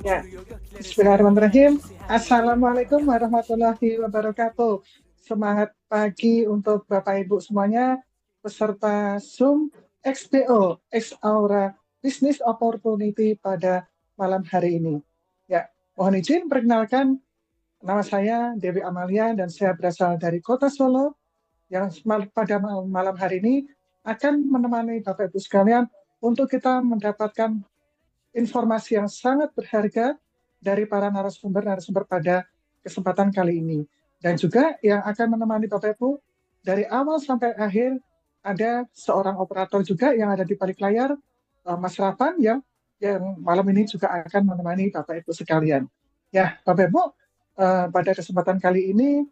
Ya, bismillahirrahmanirrahim. Assalamualaikum warahmatullahi wabarakatuh. Semangat pagi untuk Bapak Ibu semuanya, peserta Zoom XPO, X Aura Business Opportunity pada malam hari ini. Ya, mohon izin perkenalkan, nama saya Dewi Amalia dan saya berasal dari Kota Solo yang pada malam hari ini akan menemani Bapak Ibu sekalian untuk kita mendapatkan informasi yang sangat berharga dari para narasumber-narasumber pada kesempatan kali ini. Dan juga yang akan menemani Bapak Ibu dari awal sampai akhir ada seorang operator juga yang ada di balik layar, Mas Rapan yang malam ini juga akan menemani Bapak Ibu sekalian. Ya, Bapak Ibu, pada kesempatan kali ini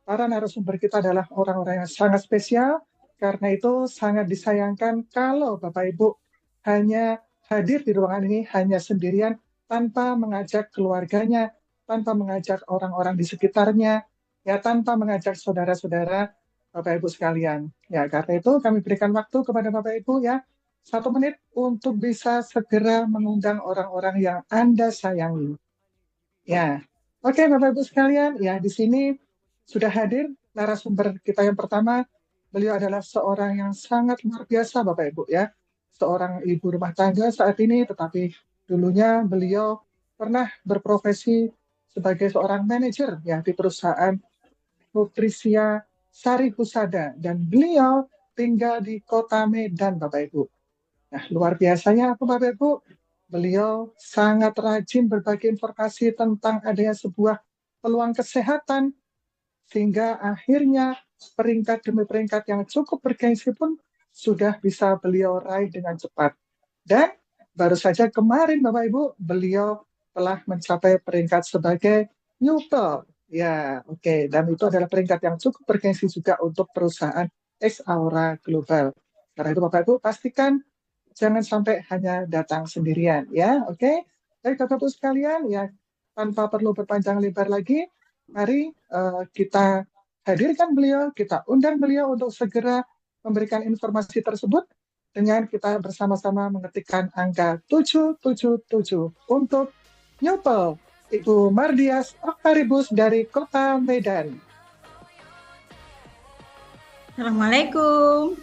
para narasumber kita adalah orang-orang yang sangat spesial, karena itu sangat disayangkan kalau Bapak Ibu hanya hadir di ruangan ini hanya sendirian tanpa mengajak keluarganya, tanpa mengajak orang-orang di sekitarnya, ya tanpa mengajak saudara-saudara Bapak Ibu sekalian. Ya, karena itu kami berikan waktu kepada Bapak Ibu ya 1 menit untuk bisa segera mengundang orang-orang yang Anda sayangi. Ya, oke Bapak Ibu sekalian, ya di sini sudah hadir narasumber kita yang pertama. Beliau adalah seorang yang sangat luar biasa Bapak Ibu ya. Seorang ibu rumah tangga saat ini, tetapi dulunya beliau pernah berprofesi sebagai seorang manajer ya di perusahaan Nutrisia Sari Husada, dan beliau tinggal di Kota Medan Bapak Ibu. Nah, luar biasanya apa Bapak Ibu? Beliau sangat rajin berbagi informasi tentang adanya sebuah peluang kesehatan, sehingga akhirnya peringkat demi peringkat yang cukup bergengsi pun sudah bisa beliau raih dengan cepat. Dan baru saja kemarin Bapak Ibu, beliau telah mencapai peringkat sebagai Newpel. Ya, oke. Dan itu adalah peringkat yang cukup bergengsi juga untuk perusahaan X Aura Global. Karena itu Bapak Ibu pastikan jangan sampai hanya datang sendirian, ya, oke? Baik Bapak Ibu sekalian, ya tanpa perlu berpanjang lebar lagi, mari kita hadirkan beliau, kita undang beliau untuk segera memberikan informasi tersebut dengan kita bersama-sama mengetikkan angka 777 untuk Nyupel Ibu Mardias Oktaribus dari Kota Medan. Assalamualaikum.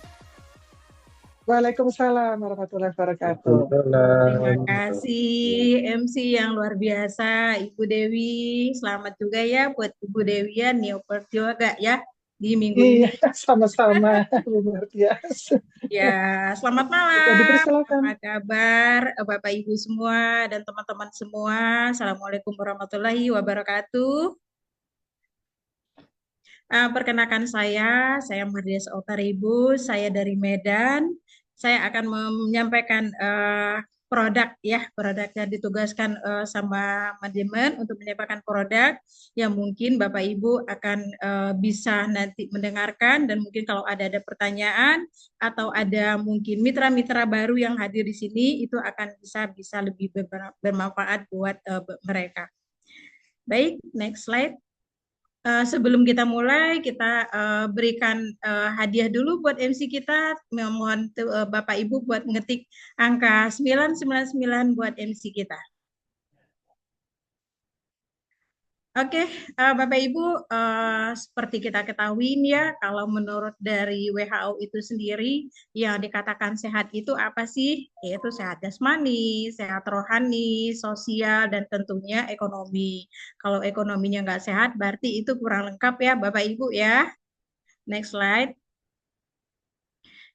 Waalaikumsalam warahmatullahi wabarakatuh. Terima kasih MC yang luar biasa Ibu Dewi. Selamat juga ya buat Ibu Dewi ya, Newport juga ya di minggu ini. Iya, sama-sama luar biasa. Ya, selamat malam. Apa kabar Bapak Ibu semua dan teman-teman semua? Assalamualaikum warahmatullahi wabarakatuh. Perkenalkan saya Mardias Oktaribus, saya dari Medan. Saya akan menyampaikan produk yang ditugaskan sama manajemen untuk menyampaikan produk yang mungkin Bapak Ibu akan bisa nanti mendengarkan, dan mungkin kalau ada pertanyaan atau ada mungkin mitra-mitra baru yang hadir di sini, itu akan bisa lebih bermanfaat buat mereka. Baik, next slide. Sebelum kita mulai, kita berikan hadiah dulu buat MC kita. Mohon Bapak Ibu buat ngetik angka 999 buat MC kita. Oke, Bapak Ibu, seperti kita ketahui ya, kalau menurut dari WHO itu sendiri, yang dikatakan sehat itu apa sih? Yaitu sehat jasmani, sehat rohani, sosial, dan tentunya ekonomi. Kalau ekonominya nggak sehat, berarti itu kurang lengkap ya, Bapak Ibu ya. Next slide.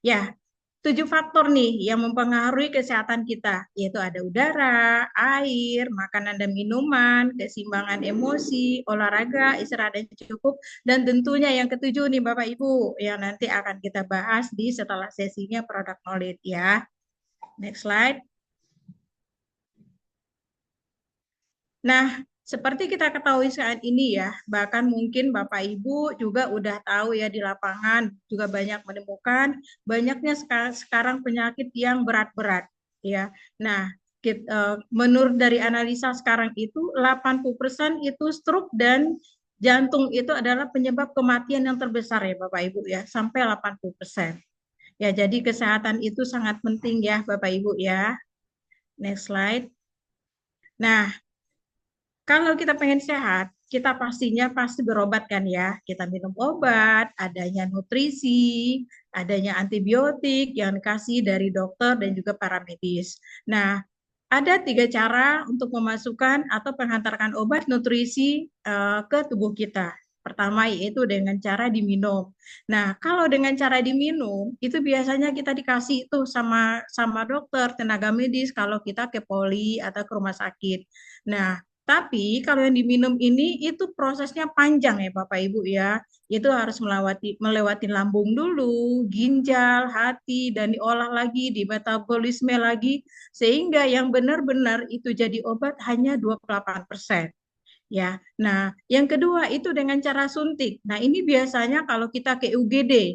Ya, 7 faktor nih yang mempengaruhi kesehatan kita, yaitu ada udara, air, makanan dan minuman, keseimbangan emosi, olahraga, istirahat yang cukup, dan tentunya yang ketujuh nih Bapak Ibu, yang nanti akan kita bahas di setelah sesinya product knowledge ya. Next slide. Nah, seperti kita ketahui saat ini ya, bahkan mungkin Bapak Ibu juga udah tahu ya di lapangan juga banyak menemukan banyaknya sekarang penyakit yang berat-berat ya. Nah, menurut dari analisa sekarang itu 80% itu stroke dan jantung itu adalah penyebab kematian yang terbesar ya Bapak Ibu ya, sampai 80%. Ya, jadi kesehatan itu sangat penting ya Bapak Ibu ya. Next slide. Nah, kalau kita pengen sehat, kita pastinya pasti berobat kan ya. Kita minum obat, adanya nutrisi, adanya antibiotik yang dikasih dari dokter dan juga para medis. Nah, ada 3 cara untuk memasukkan atau menghantarkan obat nutrisi ke tubuh kita. Pertama yaitu dengan cara diminum. Nah, kalau dengan cara diminum, itu biasanya kita dikasih tuh sama dokter, tenaga medis kalau kita ke poli atau ke rumah sakit. Nah, tapi kalau yang diminum ini itu prosesnya panjang ya Bapak Ibu ya. Itu harus melewati lambung dulu, ginjal, hati, dan diolah lagi, di metabolisme lagi, sehingga yang benar-benar itu jadi obat hanya 28%. Ya, nah yang kedua itu dengan cara suntik. Nah ini biasanya kalau kita ke UGD,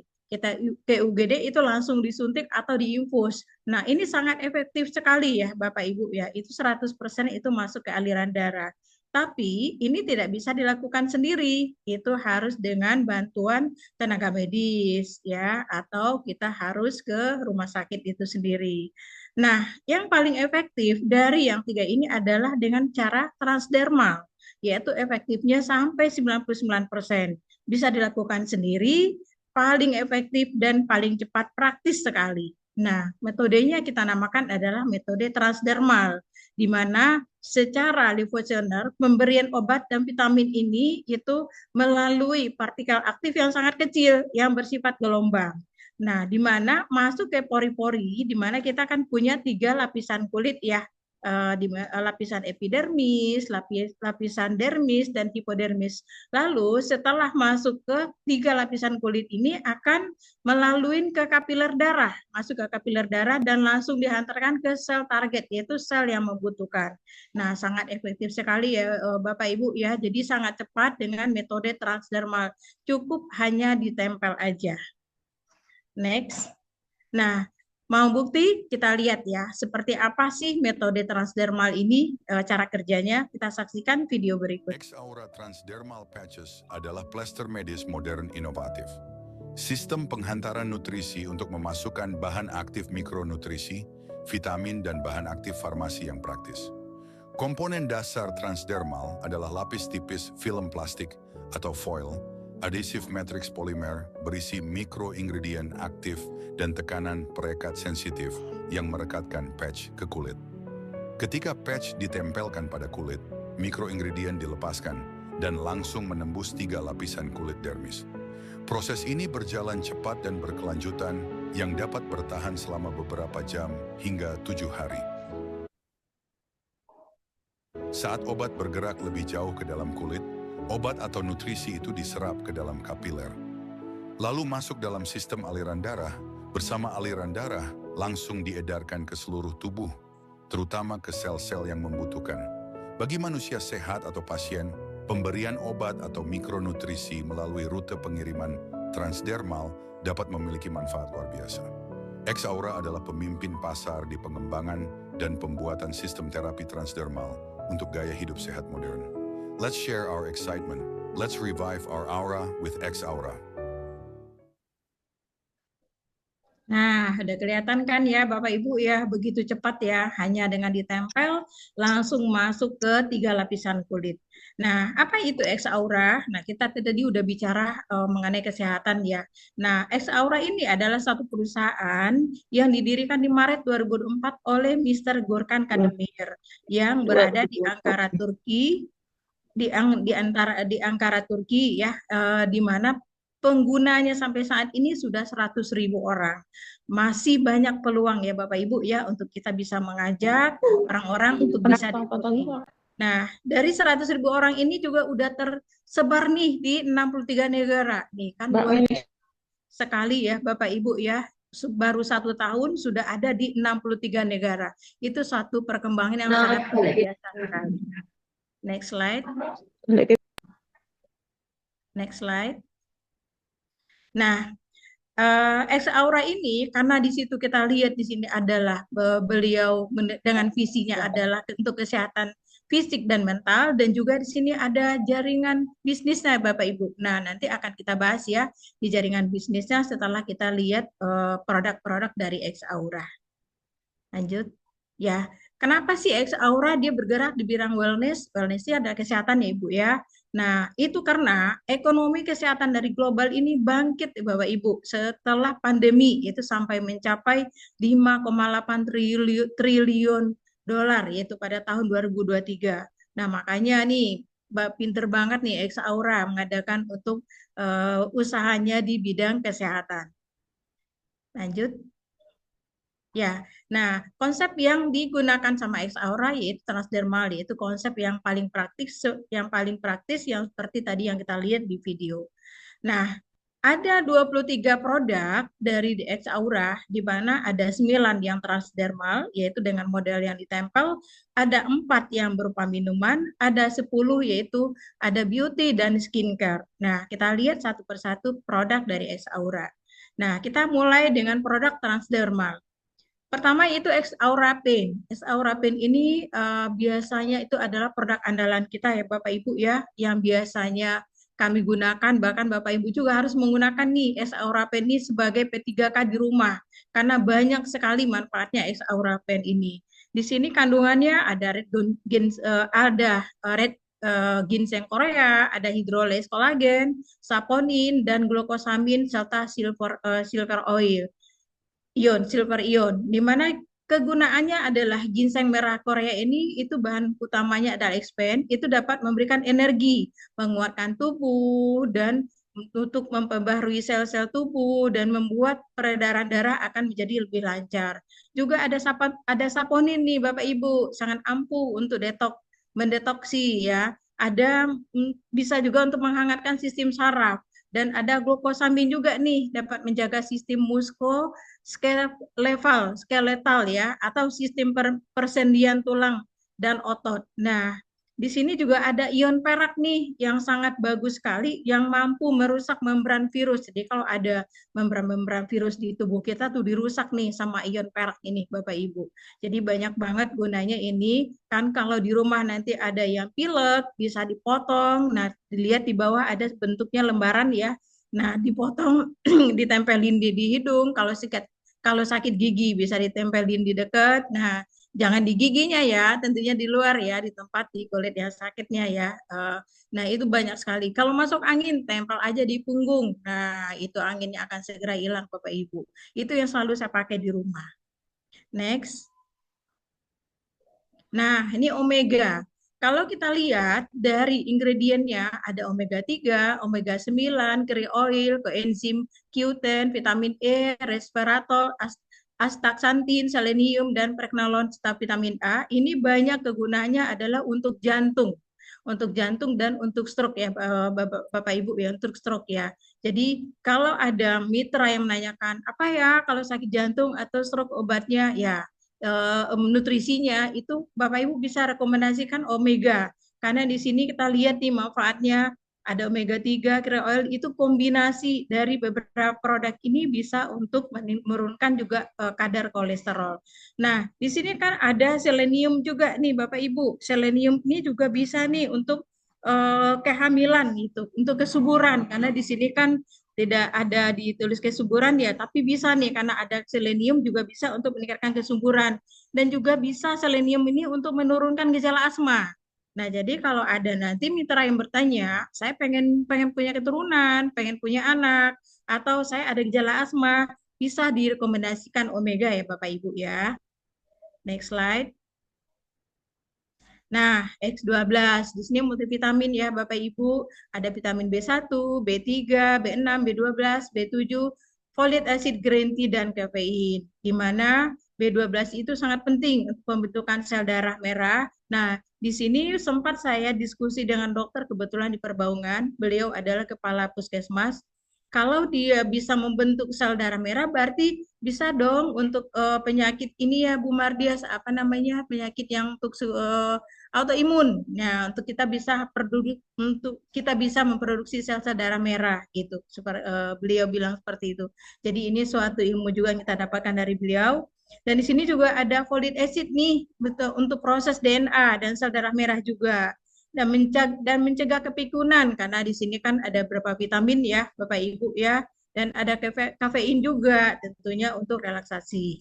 itu langsung disuntik atau diinfus. Nah ini sangat efektif sekali ya Bapak Ibu ya, itu 100% itu masuk ke aliran darah. Tapi ini tidak bisa dilakukan sendiri, itu harus dengan bantuan tenaga medis ya, atau kita harus ke rumah sakit itu sendiri. Nah, yang paling efektif dari yang 3 ini adalah dengan cara transdermal, yaitu efektifnya sampai 99%. Bisa dilakukan sendiri, paling efektif dan paling cepat, praktis sekali. Nah, metodenya kita namakan adalah metode transdermal, di mana secara liposomer pemberian obat dan vitamin ini itu melalui partikel aktif yang sangat kecil yang bersifat gelombang. Nah, di mana masuk ke pori-pori, di mana kita kan punya 3 lapisan kulit ya, di lapisan epidermis, lapisan dermis, dan hipodermis. Lalu setelah masuk ke 3 lapisan kulit ini akan melalui ke kapiler darah, masuk ke kapiler darah dan langsung dihantarkan ke sel target, yaitu sel yang membutuhkan. Nah, sangat efektif sekali ya Bapak Ibu ya. Jadi sangat cepat dengan metode transdermal. Cukup hanya ditempel aja. Next. Nah, mau bukti? Kita lihat ya, seperti apa sih metode transdermal ini, cara kerjanya. Kita saksikan video berikut. X-Aura Transdermal Patches adalah plester medis modern inovatif. Sistem penghantaran nutrisi untuk memasukkan bahan aktif mikronutrisi, vitamin, dan bahan aktif farmasi yang praktis. Komponen dasar transdermal adalah lapis tipis film plastik atau foil, adhesive matrix polymer berisi mikroingredient aktif dan tekanan perekat sensitif yang merekatkan patch ke kulit. Ketika patch ditempelkan pada kulit, mikroingredient dilepaskan dan langsung menembus 3 lapisan kulit dermis. Proses ini berjalan cepat dan berkelanjutan yang dapat bertahan selama beberapa jam hingga 7 hari. Saat obat bergerak lebih jauh ke dalam kulit, obat atau nutrisi itu diserap ke dalam kapiler. Lalu masuk dalam sistem aliran darah, bersama aliran darah langsung diedarkan ke seluruh tubuh, terutama ke sel-sel yang membutuhkan. Bagi manusia sehat atau pasien, pemberian obat atau mikronutrisi melalui rute pengiriman transdermal dapat memiliki manfaat luar biasa. X-Aura adalah pemimpin pasar di pengembangan dan pembuatan sistem terapi transdermal untuk gaya hidup sehat modern. Let's share our excitement. Let's revive our aura with X-Aura. Nah, udah kelihatan kan ya Bapak Ibu ya, begitu cepat ya, hanya dengan ditempel langsung masuk ke 3 lapisan kulit. Nah, apa itu X-Aura? Nah, kita tadi udah bicara mengenai kesehatan ya. Nah, X-Aura ini adalah satu perusahaan yang didirikan di Maret 2004 oleh Mr. Gorkan Kademir yang berada di Ankara, Turki, di Ankara Turki ya, di mana penggunanya sampai saat ini sudah 100.000 orang. Masih banyak peluang ya Bapak Ibu ya untuk kita bisa mengajak orang-orang untuk bisa diikuti. Nah, dari 100.000 orang ini juga udah tersebar nih di 63 negara. Nih kan luar biasa sekali ya Bapak Ibu ya. Baru 1 tahun sudah ada di 63 negara. Itu satu perkembangan yang sangat luar biasa sekali. Next slide. Next slide. Nah, X-Aura ini karena di situ kita lihat di sini adalah beliau dengan visinya adalah untuk kesehatan fisik dan mental, dan juga di sini ada jaringan bisnisnya Bapak Ibu. Nah, nanti akan kita bahas ya di jaringan bisnisnya setelah kita lihat produk-produk dari X-Aura. Lanjut. Ya, Kenapa sih X Aura dia bergerak di bidang wellness? Wellness-nya ada kesehatan ya Ibu ya. Nah, itu karena ekonomi kesehatan dari global ini bangkit Bapak Ibu setelah pandemi, itu sampai mencapai 5,8 triliun dolar yaitu pada tahun 2023. Nah, makanya nih pinter banget nih X Aura mengadakan untuk usahanya di bidang kesehatan. Lanjut. Ya, nah konsep yang digunakan sama X Aura yaitu transdermal, yaitu konsep yang paling praktis yang seperti tadi yang kita lihat di video. Nah, ada 23 produk dari X Aura di mana ada 9 yang transdermal yaitu dengan model yang ditempel, ada 4 yang berupa minuman, ada 10 yaitu ada beauty dan skincare. Nah, kita lihat satu persatu produk dari X Aura. Nah, kita mulai dengan produk transdermal. Pertama itu X Aura Pain. X Aura Pain ini biasanya itu adalah produk andalan kita ya Bapak Ibu ya, yang biasanya kami gunakan, bahkan Bapak Ibu juga harus menggunakan nih X Aura Pain ini sebagai P3K di rumah, karena banyak sekali manfaatnya X Aura Pain ini. Di sini kandungannya ada red ginseng Korea, ada hidrolase kolagen, saponin, dan glukosamin serta silver oil silver ion, di mana kegunaannya adalah ginseng merah Korea ini itu bahan utamanya adalah expand, itu dapat memberikan energi, menguatkan tubuh dan untuk memperbaharui sel-sel tubuh dan membuat peredaran darah akan menjadi lebih lancar. Juga ada saponin nih Bapak Ibu, sangat ampuh untuk mendetoksi ya. Ada bisa juga untuk menghangatkan sistem saraf dan ada glukosamin juga nih dapat menjaga sistem skeletal ya atau sistem persendian tulang dan otot. Nah, di sini juga ada ion perak nih yang sangat bagus sekali yang mampu merusak membran virus. Jadi kalau ada membran-membran virus di tubuh kita tuh dirusak nih sama ion perak ini Bapak Ibu. Jadi banyak banget gunanya ini. Kan kalau di rumah nanti ada yang pilek bisa dipotong. Nah, dilihat di bawah ada bentuknya lembaran ya. Nah, dipotong, ditempelin di hidung. Kalau sakit gigi bisa ditempelin di dekat. Nah, jangan di giginya ya, tentunya di luar ya, di tempat di kulit yang sakitnya ya. Nah, itu banyak sekali. Kalau masuk angin, tempel aja di punggung. Nah, itu anginnya akan segera hilang, Bapak Ibu. Itu yang selalu saya pakai di rumah. Next. Nah, ini omega. Kalau kita lihat dari ingredientnya ada omega 3, omega 9, krill oil, coenzim Q10, vitamin E, resveratrol, astaxanthin, selenium, dan pregnenolone serta vitamin A. Ini banyak kegunaannya adalah untuk jantung. Untuk jantung dan untuk stroke ya Bapak Ibu ya, untuk stroke ya. Jadi kalau ada mitra yang menanyakan apa ya kalau sakit jantung atau stroke obatnya ya nutrisinya itu Bapak Ibu bisa rekomendasikan omega karena di sini kita lihat nih manfaatnya ada omega 3, krill oil itu kombinasi dari beberapa produk ini bisa untuk menurunkan juga kadar kolesterol. Nah, di sini kan ada selenium juga nih Bapak Ibu. Selenium ini juga bisa nih untuk kehamilan gitu, untuk kesuburan karena di sini kan tidak ada ditulis kesuburan ya, tapi bisa nih karena ada selenium juga bisa untuk meningkatkan kesuburan dan juga bisa selenium ini untuk menurunkan gejala asma. Nah, jadi kalau ada nanti mitra yang bertanya, saya pengen punya keturunan, pengen punya anak, atau saya ada gejala asma, bisa direkomendasikan omega ya Bapak Ibu ya. Next slide. Nah, X12 di sini multivitamin ya Bapak Ibu, ada vitamin B1, B3, B6, B12, B7, folic acid, green tea dan kafein. Di mana B12 itu sangat penting untuk pembentukan sel darah merah. Nah, di sini sempat saya diskusi dengan dokter kebetulan di Perbaungan, beliau adalah kepala puskesmas. Kalau dia bisa membentuk sel darah merah, berarti bisa dong untuk penyakit ini ya Bu Mardias, apa namanya penyakit yang untuk autoimun. Nah, untuk kita bisa memproduksi sel-sel darah merah gitu. Seperti beliau bilang seperti itu. Jadi ini suatu ilmu juga yang kita dapatkan dari beliau. Dan di sini juga ada folic acid nih, betul untuk proses DNA dan sel darah merah juga. Dan mencegah kepikunan karena di sini kan ada beberapa vitamin ya, Bapak Ibu ya, dan ada kafein juga tentunya untuk relaksasi.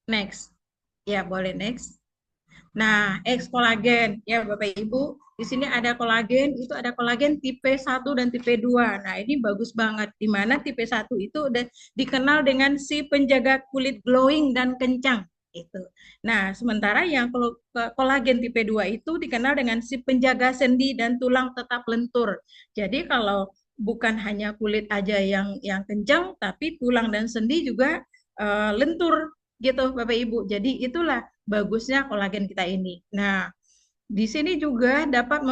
Next. Ya, boleh next. Nah, kolagen ya Bapak Ibu, di sini ada kolagen, itu ada kolagen tipe 1 dan tipe 2. Nah, ini bagus banget di mana tipe 1 itu udah dikenal dengan si penjaga kulit glowing dan kencang itu. Nah, sementara yang kolagen tipe 2 itu dikenal dengan si penjaga sendi dan tulang tetap lentur. Jadi kalau bukan hanya kulit aja yang kencang, tapi tulang dan sendi juga lentur gitu Bapak Ibu. Jadi itulah bagusnya kolagen kita ini. Nah, di sini juga dapat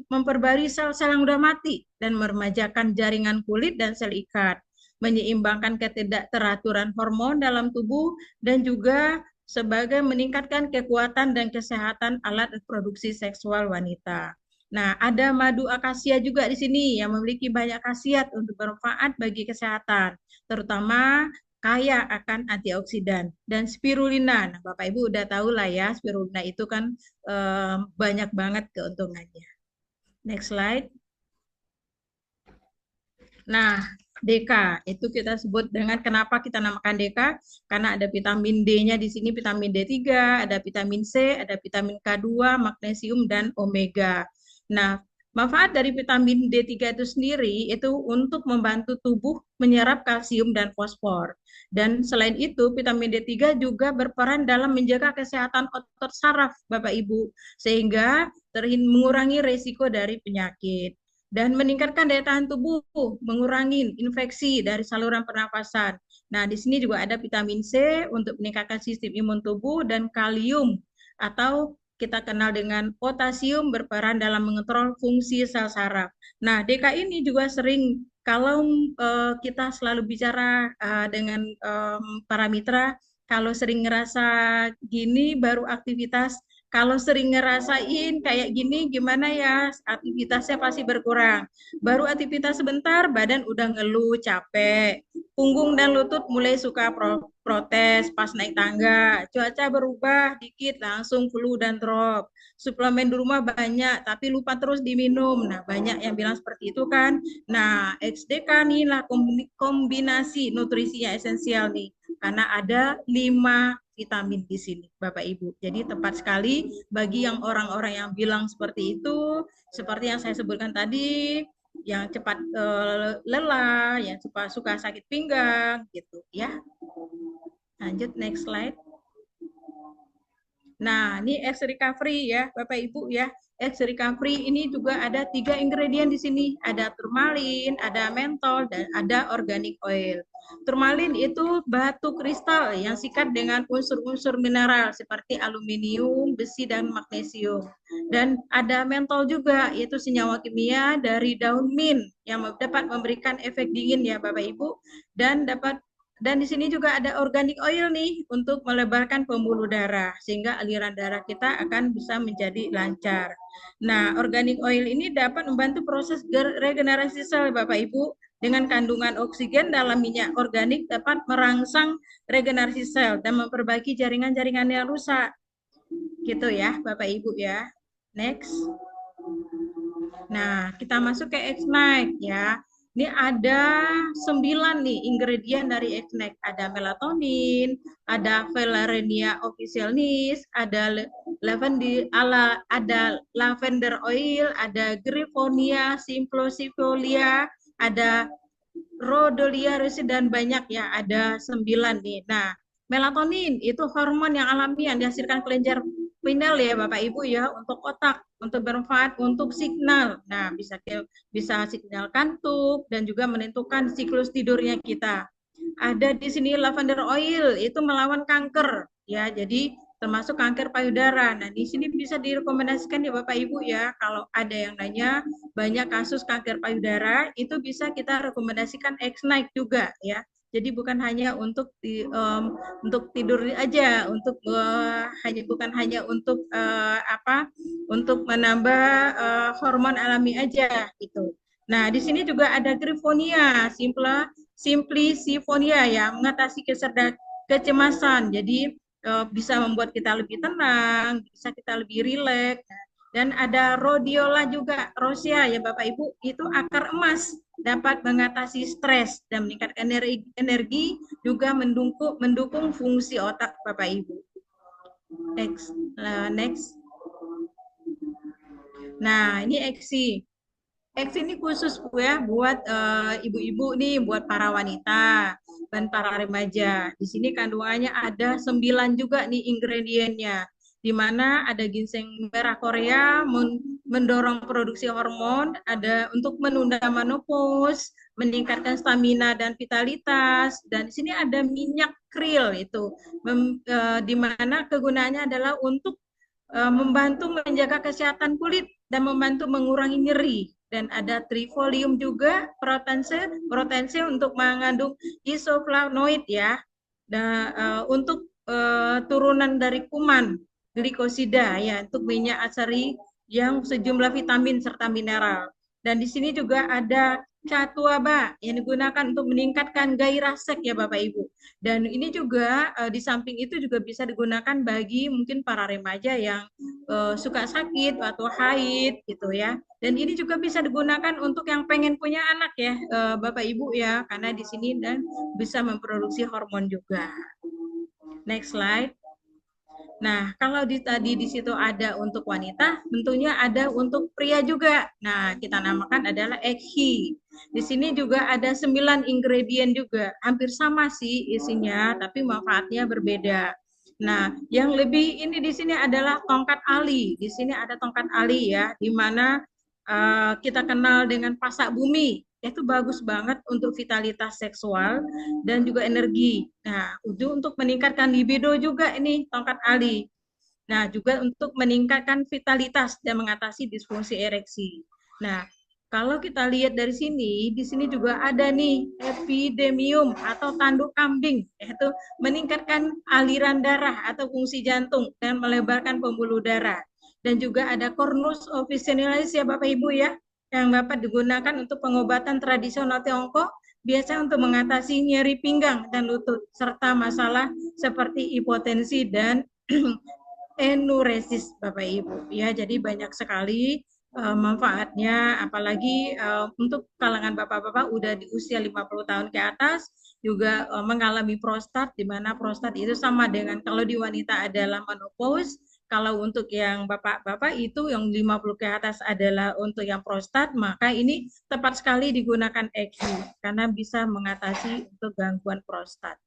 memperbarui sel-sel yang sudah mati dan meremajakan jaringan kulit dan sel ikat, menyeimbangkan ketidakteraturan hormon dalam tubuh dan juga sebagai meningkatkan kekuatan dan kesehatan alat reproduksi seksual wanita. Nah, ada madu akasia juga di sini yang memiliki banyak khasiat untuk bermanfaat bagi kesehatan, terutama kaya akan antioksidan dan spirulina. Nah, Bapak Ibu udah tahu lah ya, spirulina itu kan banyak banget keuntungannya. Next slide. Nah, DK itu kita sebut dengan kenapa kita namakan DK karena ada vitamin D-nya di sini, vitamin D3, ada vitamin C, ada vitamin K2, magnesium dan omega. Nah, manfaat dari vitamin D3 itu sendiri itu untuk membantu tubuh menyerap kalsium dan fosfor. Dan selain itu, vitamin D3 juga berperan dalam menjaga kesehatan otot saraf, Bapak Ibu, sehingga mengurangi resiko dari penyakit dan meningkatkan daya tahan tubuh, mengurangi infeksi dari saluran pernafasan. Nah, di sini juga ada vitamin C untuk meningkatkan sistem imun tubuh dan kalium atau kita kenal dengan potasium berperan dalam mengontrol fungsi sel saraf. Nah, DK ini juga sering kalau kita selalu bicara dengan para mitra, kalau sering ngerasa gini baru aktivitas, kalau sering ngerasain kayak gini, gimana ya, aktivitasnya pasti berkurang. Baru aktivitas sebentar, badan udah ngeluh, capek. Punggung dan lutut mulai suka protes pas naik tangga. Cuaca berubah dikit, langsung flu dan drop. Suplemen di rumah banyak, tapi lupa terus diminum. Nah, banyak yang bilang seperti itu kan. Nah, XDK nih lah kombinasi nutrisinya esensial nih. Karena ada 5 vitamin di sini, Bapak Ibu. Jadi tepat sekali bagi yang orang-orang yang bilang seperti itu, seperti yang saya sebutkan tadi, yang cepat lelah, yang cepat suka sakit pinggang, gitu ya. Lanjut next slide. Nah, ini X recovery ya, Bapak Ibu ya. X recovery ini juga ada 3 ingredient di sini. Ada turmalin, ada mentol, dan ada organic oil. Turmalin itu batu kristal yang sikat dengan unsur-unsur mineral seperti aluminium, besi, dan magnesium. Dan ada mentol juga, yaitu senyawa kimia dari daun mint yang dapat memberikan efek dingin ya Bapak Ibu, dan di sini juga ada organic oil nih untuk melebarkan pembuluh darah sehingga aliran darah kita akan bisa menjadi lancar. Nah, organic oil ini dapat membantu proses regenerasi sel Bapak Ibu dengan kandungan oksigen dalam minyak organik dapat merangsang regenerasi sel dan memperbaiki jaringan-jaringan yang rusak. Gitu ya, Bapak Ibu ya. Next. Nah, kita masuk ke X-Night ya. Ini ada 9 nih ingredient dari X-Night. Ada melatonin, ada Valeriana officinalis, ada lavender oil, ada Griffonia simplicifolia, ada Rhodolia rusid dan banyak ya, ada 9 nih. Nah, melatonin itu hormon yang alami yang dihasilkan kelenjar pineal ya Bapak Ibu ya, untuk otak, untuk bermanfaat untuk signal. Nah, bisa signal kantuk dan juga menentukan siklus tidurnya kita. Ada di sini lavender oil itu melawan kanker ya. Jadi termasuk kanker payudara. Nah, di sini bisa direkomendasikan ya Bapak Ibu ya, kalau ada yang nanya banyak kasus kanker payudara, itu bisa kita rekomendasikan X-Night juga ya. Jadi bukan hanya untuk tidur aja, bukan hanya untuk untuk menambah hormon alami aja gitu. Nah, di sini juga ada Griffonia simplicifolia ya, mengatasi kecemasan. Jadi bisa membuat kita lebih tenang, bisa kita lebih rileks. Dan ada rhodiola juga, rosea ya Bapak Ibu, itu akar emas, dapat mengatasi stres dan meningkatkan energi, juga mendukung fungsi otak Bapak Ibu. Next Next. Nah, ini Eksi. Eksi ini khusus Bu ya buat ibu-ibu nih, buat para wanita dan para remaja. Di sini kandungannya ada 9 juga nih ingredientnya. Di mana ada ginseng merah Korea mendorong produksi hormon, ada untuk menunda menopause, meningkatkan stamina dan vitalitas, dan di sini ada minyak krill itu, di mana kegunaannya adalah untuk membantu menjaga kesehatan kulit dan membantu mengurangi nyeri, dan ada trifolium juga protense untuk mengandung isoflavonoid ya, dan untuk turunan dari kuman glikosida ya, untuk minyak asari yang sejumlah vitamin serta mineral. Dan di sini juga ada catuaba yang digunakan untuk meningkatkan gairah seks ya Bapak Ibu. Dan ini juga di samping itu juga bisa digunakan bagi mungkin para remaja yang suka sakit atau haid gitu ya. Dan ini juga bisa digunakan untuk yang pengen punya anak ya Bapak Ibu ya, karena di sini dan bisa memproduksi hormon juga. Next slide. Nah, kalau tadi di situ ada untuk wanita, tentunya ada untuk pria juga. Nah, kita namakan adalah Ekhi. Di sini juga ada 9 ingredient juga. Hampir sama sih isinya, tapi manfaatnya berbeda. Nah, yang lebih ini di sini adalah tongkat ali. Di sini ada tongkat ali ya, di mana kita kenal dengan pasak bumi. Itu bagus banget untuk vitalitas seksual dan juga energi. Nah, untuk meningkatkan libido juga ini tongkat ali. Nah, juga untuk meningkatkan vitalitas dan mengatasi disfungsi ereksi. Nah, kalau kita lihat dari sini, di sini juga ada nih epidemium atau tanduk kambing, yaitu meningkatkan aliran darah atau fungsi jantung dan melebarkan pembuluh darah. Dan juga ada Cornus officinalis ya Bapak Ibu ya, yang dapat digunakan untuk pengobatan tradisional Tiongkok, biasa untuk mengatasi nyeri pinggang dan lutut, serta masalah seperti hipotensi dan enuresis Bapak Ibu ya. Jadi banyak sekali manfaatnya, apalagi untuk kalangan bapak-bapak udah di usia 50 tahun ke atas juga mengalami prostat, di mana prostat itu sama dengan kalau di wanita adalah menopause, kalau untuk yang bapak-bapak itu yang 50 ke atas adalah untuk yang prostat, maka ini tepat sekali digunakan EKI karena bisa mengatasi untuk gangguan prostat.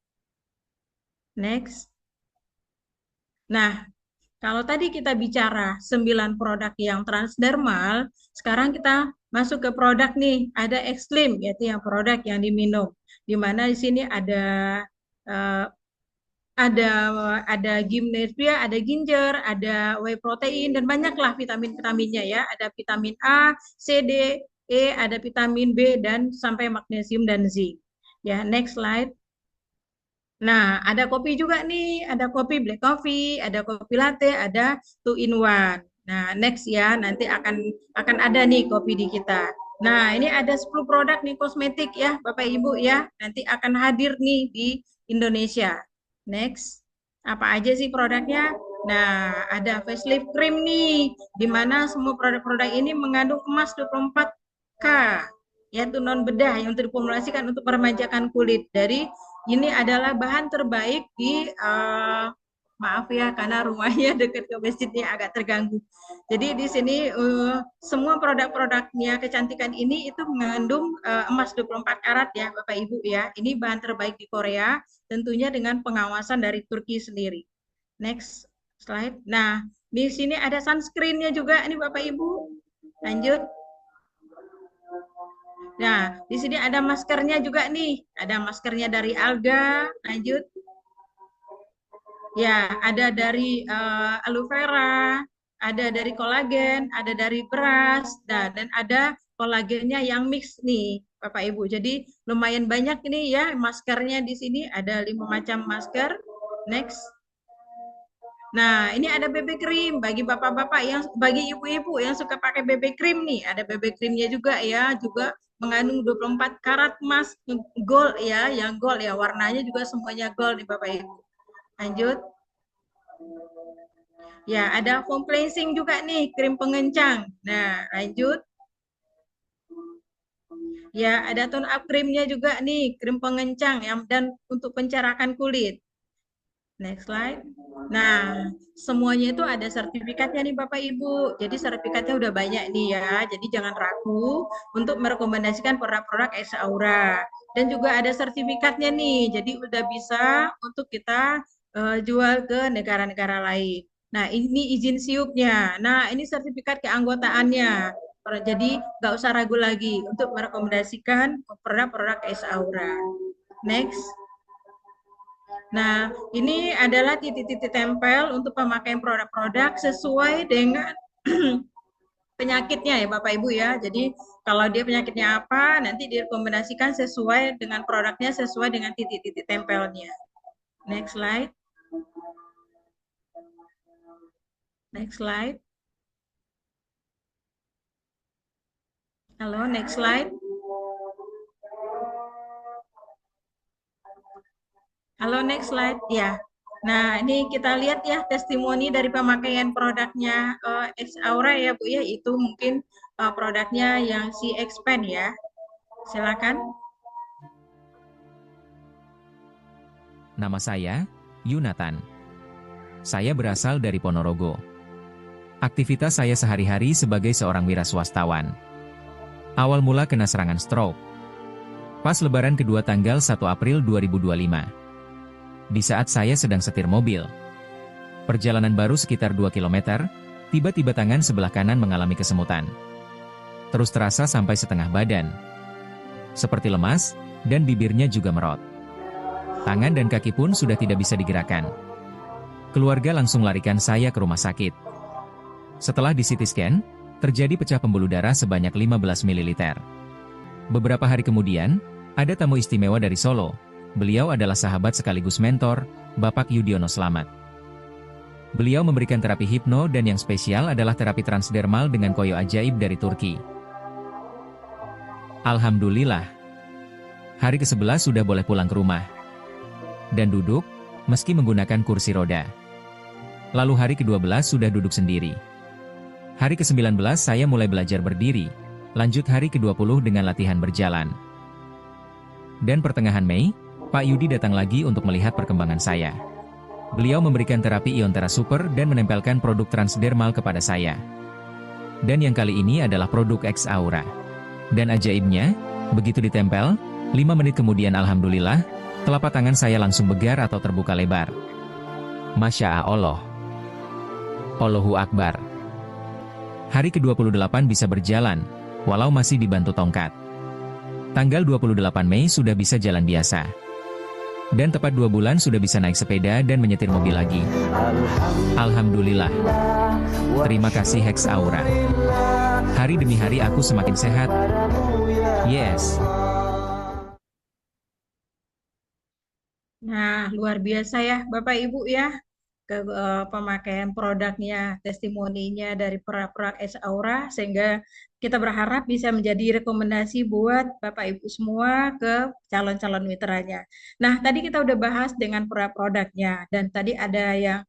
Next. Nah, kalau tadi kita bicara 9 produk yang transdermal, sekarang kita masuk ke produk nih, ada Extreme, yaitu yang produk yang diminum. Di mana di sini uh, ada gimnasia, ada ginger, ada whey protein, dan banyaklah vitamin-vitaminnya ya. Ada vitamin A, C, D, E, ada vitamin B, dan sampai magnesium dan zinc. Ya, next slide. Nah, ada kopi juga nih, ada kopi black coffee, ada kopi latte, ada two in one. Nah, next ya, nanti akan ada nih kopi di kita. Nah, ini ada 10 produk nih kosmetik ya, Bapak Ibu ya. Nanti akan hadir nih di Indonesia. Next. Apa aja sih produknya? Nah, ada facelift cream nih, di mana semua produk-produk ini mengandung emas 24K, yaitu non bedah yang terformulasikan untuk meremajakan kulit. Dari ini adalah bahan terbaik di maaf ya karena rumahnya dekat ke masjidnya agak terganggu. Jadi di sini semua produk-produknya kecantikan ini itu mengandung emas 24 karat ya Bapak Ibu ya. Ini bahan terbaik di Korea, tentunya dengan pengawasan dari Turki sendiri. Next slide. Nah, di sini ada sunscreen-nya juga ini Bapak Ibu. Lanjut. Nah, di sini ada maskernya juga nih. Ada maskernya dari alga. Lanjut. Ya, ada dari aloe vera, ada dari kolagen, ada dari beras, dan ada kolagennya yang mix nih, Bapak Ibu. Jadi lumayan banyak ini ya maskernya di sini. Ada 5 macam masker. Next. Nah, ini ada BB cream bagi bapak-bapak bagi ibu-ibu yang suka pakai BB cream nih. Ada BB creamnya juga ya, juga mengandung 24 karat emas gold ya, yang gold ya, warnanya juga semuanya gold nih Bapak Ibu. Lanjut. Ya, ada foam cleansing juga nih, krim pengencang. Nah, lanjut. Ya, ada tone up krimnya juga nih, krim pengencang dan untuk pencerahan kulit. Next slide. Nah, semuanya itu ada sertifikatnya nih Bapak Ibu. Jadi sertifikatnya udah banyak nih ya. Jadi jangan ragu untuk merekomendasikan produk-produk Ex Aura. Dan juga ada sertifikatnya nih. Jadi udah bisa untuk kita jual ke negara-negara lain. Nah, ini izin siupnya. Nah, ini sertifikat keanggotaannya. Jadi nggak usah ragu lagi untuk merekomendasikan produk-produk Ex Aura. Next. Nah, ini adalah titik-titik tempel untuk pemakaian produk-produk sesuai dengan penyakitnya ya Bapak Ibu ya. Jadi kalau dia penyakitnya apa, nanti direkomendasikan sesuai dengan produknya, sesuai dengan titik-titik tempelnya. Next slide. Next slide. Halo, next slide. Halo, next slide. Ya. Nah, ini kita lihat ya testimoni dari pemakaian produknya Ex Aura ya Bu ya. Itu mungkin produknya yang si Expand ya. Silakan. Nama saya, Yunatan. Saya berasal dari Ponorogo. Aktivitas saya sehari-hari sebagai seorang wira swastawan. Awal mula kena serangan stroke. Pas lebaran kedua tanggal 1 April 2025. Di saat saya sedang setir mobil. Perjalanan baru sekitar 2 km, tiba-tiba tangan sebelah kanan mengalami kesemutan. Terus terasa sampai setengah badan. Seperti lemas, dan bibirnya juga merot. Tangan dan kaki pun sudah tidak bisa digerakkan. Keluarga langsung larikan saya ke rumah sakit. Setelah di CT scan, terjadi pecah pembuluh darah sebanyak 15 ml. Beberapa hari kemudian, ada tamu istimewa dari Solo. Beliau adalah sahabat sekaligus mentor, Bapak Yudiono Slamet. Beliau memberikan terapi hipno dan yang spesial adalah terapi transdermal dengan koyo ajaib dari Turki. Alhamdulillah. Hari ke-11 sudah boleh pulang ke rumah. Dan duduk, meski menggunakan kursi roda. Lalu hari ke-12 sudah duduk sendiri. Hari ke-19 saya mulai belajar berdiri, lanjut hari ke-20 dengan latihan berjalan. Dan pertengahan Mei, Pak Yudi datang lagi untuk melihat perkembangan saya. Beliau memberikan terapi Iontera Super dan menempelkan produk transdermal kepada saya. Dan yang kali ini adalah produk Ex Aura. Dan ajaibnya, begitu ditempel, 5 menit kemudian alhamdulillah, telapak tangan saya langsung begar atau terbuka lebar. Masya Allah. Allahu Akbar. Hari ke-28 bisa berjalan, walau masih dibantu tongkat. Tanggal 28 Mei sudah bisa jalan biasa. Dan tepat 2 bulan sudah bisa naik sepeda dan menyetir mobil lagi. Alhamdulillah. Terima kasih Ex Aura. Hari demi hari aku semakin sehat. Yes. Nah, luar biasa ya Bapak Ibu ya. Pemakaian produknya, testimoninya dari produk Ex Aura, sehingga kita berharap bisa menjadi rekomendasi buat Bapak Ibu semua ke calon-calon mitranya. Nah, tadi kita udah bahas dengan produk-produknya, dan tadi ada yang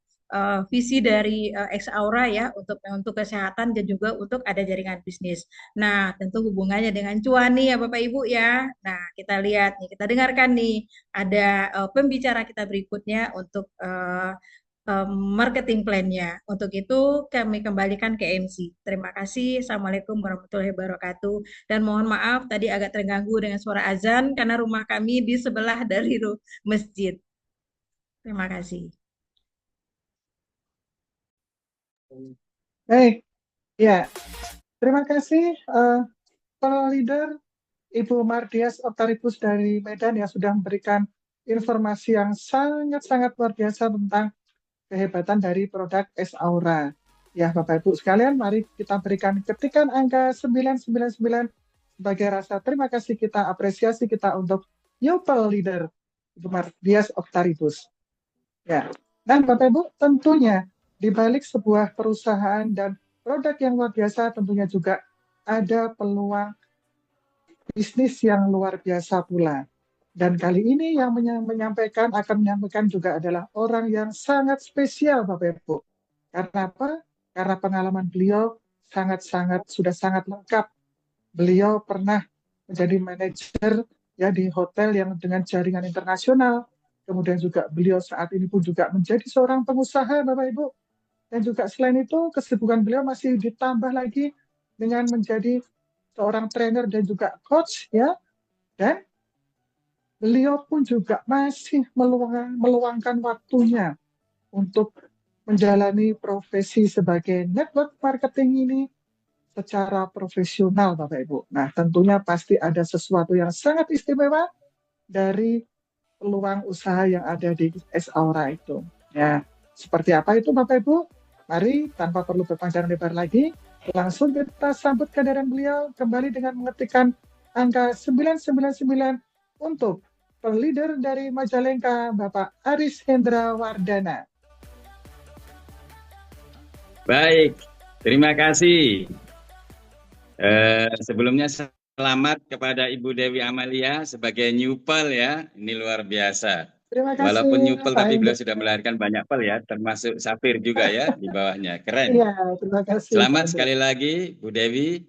visi dari Ex Aura ya untuk kesehatan dan juga untuk ada jaringan bisnis. Nah, tentu hubungannya dengan cuan nih ya Bapak Ibu ya. Nah, kita lihat nih, kita dengarkan nih ada pembicara kita berikutnya untuk marketing plan-nya. Untuk itu kami kembalikan ke MC. Terima kasih. Assalamualaikum warahmatullahi wabarakatuh. Dan mohon maaf tadi agak terganggu dengan suara azan karena rumah kami di sebelah dari masjid. Terima kasih. Baik, ya. Terima kasih para leader Ibu Mardias Oktaribus dari Medan yang sudah memberikan informasi yang sangat-sangat luar biasa tentang kehebatan dari produk Ex Aura. Ya, Bapak Ibu sekalian, mari kita berikan ketikan angka 999 sebagai rasa terima kasih kita, apresiasi kita untuk Yopel Leader Ibu Mardias Oktaribus. Ya, dan Bapak Ibu tentunya di balik sebuah perusahaan dan produk yang luar biasa tentunya juga ada peluang bisnis yang luar biasa pula. Dan kali ini yang akan menyampaikan juga adalah orang yang sangat spesial Bapak Ibu. Karena apa? Karena pengalaman beliau sudah sangat lengkap. Beliau pernah menjadi manajer ya di hotel yang dengan jaringan internasional. kemudian juga beliau saat ini pun juga menjadi seorang pengusaha, Bapak Ibu. Dan juga selain itu, kesibukan beliau masih ditambah lagi dengan menjadi seorang trainer dan juga coach, ya. Dan beliau pun juga masih meluangkan waktunya untuk menjalani profesi sebagai network marketing ini secara profesional, Bapak Ibu. Nah, tentunya pasti ada sesuatu yang sangat istimewa dari peluang usaha yang ada di S Aura itu. Ya, seperti apa itu, Bapak Ibu? Mari, tanpa perlu berpanjang lebar lagi, langsung kita sambut kehadiran beliau kembali dengan mengetikkan angka 999 untuk leader dari Majalengka, Bapak Aris Hendra Wardana. Baik, terima kasih. Sebelumnya selamat kepada Ibu Dewi Amalia sebagai nyupel ya, ini luar biasa. Terima kasih. Walaupun nyupel Pak tapi beliau Hendra sudah melahirkan banyak pel ya, termasuk Safir juga ya di bawahnya, keren. Iya, terima kasih. Selamat sekali lagi Bu Dewi.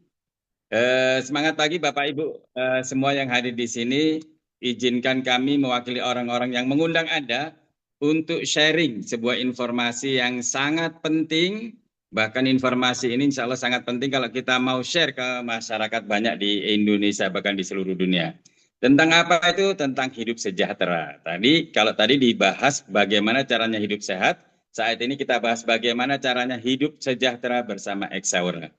Semangat pagi Bapak Ibu semua yang hadir di sini. Izinkan kami mewakili orang-orang yang mengundang Anda untuk sharing sebuah informasi yang sangat penting. Bahkan informasi ini insya Allah sangat penting kalau kita mau share ke masyarakat banyak di Indonesia, bahkan di seluruh dunia. Tentang apa itu? Tentang hidup sejahtera. Kalau tadi dibahas bagaimana caranya hidup sehat, saat ini kita bahas bagaimana caranya hidup sejahtera bersama Exaura.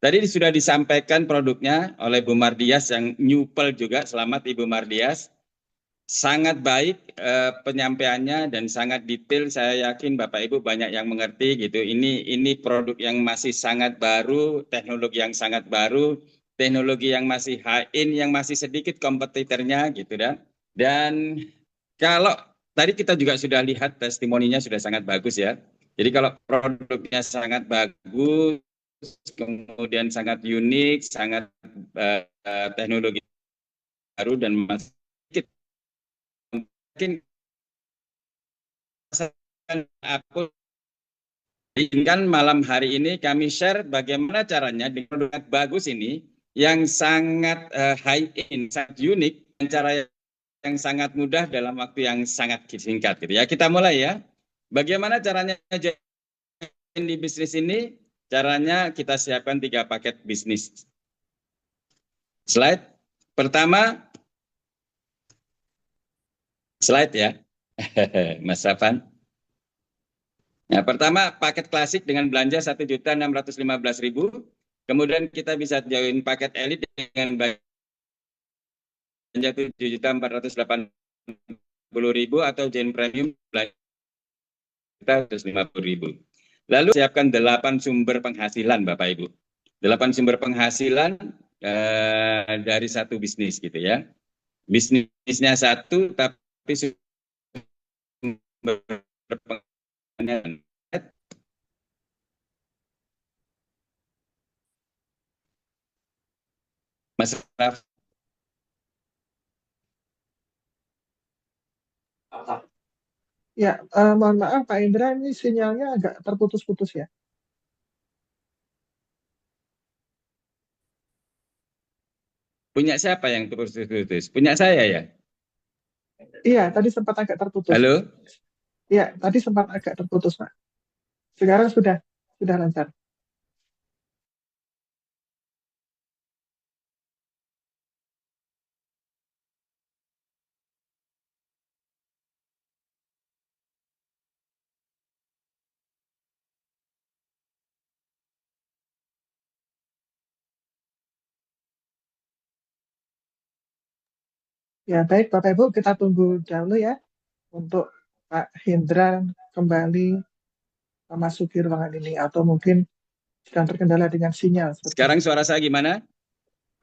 Tadi sudah disampaikan produknya oleh Bu Mardias yang nyupel juga. Selamat Ibu Mardias. Sangat baik penyampaiannya dan sangat detail. Saya yakin Bapak Ibu banyak yang mengerti gitu. Ini produk yang masih sangat baru, teknologi yang sangat baru, teknologi yang masih high-end, yang masih sedikit kompetitornya gitu dan. Dan kalau tadi kita juga sudah lihat testimoninya sudah sangat bagus ya. Jadi kalau produknya sangat bagus, kemudian sangat unik, sangat teknologi baru dan masih mungkin aku inginkan malam hari ini kami share bagaimana caranya di produk bagus ini yang sangat high end, sangat unik, dan cara yang sangat mudah dalam waktu yang sangat singkat gitu ya. Kita mulai ya. Bagaimana caranya join di bisnis ini? Caranya kita siapkan 3 paket bisnis. Slide pertama. Slide ya, Mas Rafan. Nah, pertama paket klasik dengan belanja 1.615.000. Kemudian kita bisa join paket elit dengan belanja 7.480.000 atau join premium belanja 150.000. Lalu siapkan 8 sumber penghasilan Bapak Ibu. 8 sumber penghasilan dari satu bisnis gitu ya. Bisnisnya satu tapi Mas Raf. Ya, mohon maaf Pak Indra, ini sinyalnya agak terputus-putus ya. Punya siapa yang terputus-putus? Punya saya ya? Iya, tadi sempat agak terputus. Halo? Iya, tadi sempat agak terputus, Pak. Sekarang sudah lancar. Ya, baik Bapak Ibu, kita tunggu dahulu ya untuk Pak Hendra kembali memasuki ruangan ini atau mungkin sedang terkendala dengan sinyal. Sekarang suara saya gimana?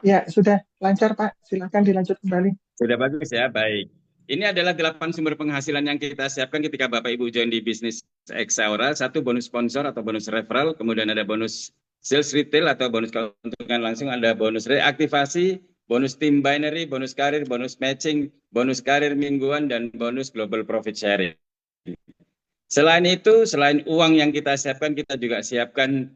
Ya, sudah lancar Pak. Silakan dilanjut kembali. Sudah bagus ya, baik. Ini adalah 8 sumber penghasilan yang kita siapkan ketika Bapak Ibu join di bisnis Exaura. 1 bonus sponsor atau bonus referral, kemudian ada bonus sales retail atau bonus keuntungan langsung, ada bonus reaktivasi, bonus tim binary, bonus karir, bonus matching, bonus karir mingguan, dan bonus global profit sharing. Selain itu, selain uang yang kita siapkan, kita juga siapkan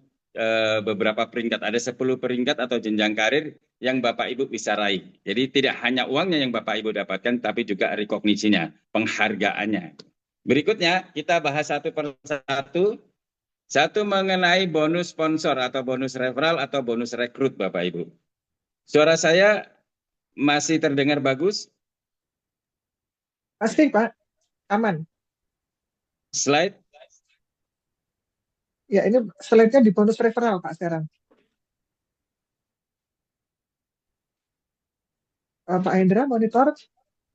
beberapa peringkat, ada 10 peringkat atau jenjang karir yang Bapak Ibu bisa raih. Jadi tidak hanya uangnya yang Bapak Ibu dapatkan, tapi juga rekognisinya, penghargaannya. Berikutnya kita bahas satu per satu. Satu mengenai bonus sponsor atau bonus referral atau bonus rekrut Bapak Ibu. Suara saya masih terdengar bagus? Pasti Pak, aman. Slide. Ya, ini slide-nya di bonus referral Pak sekarang. Pak Hendra monitor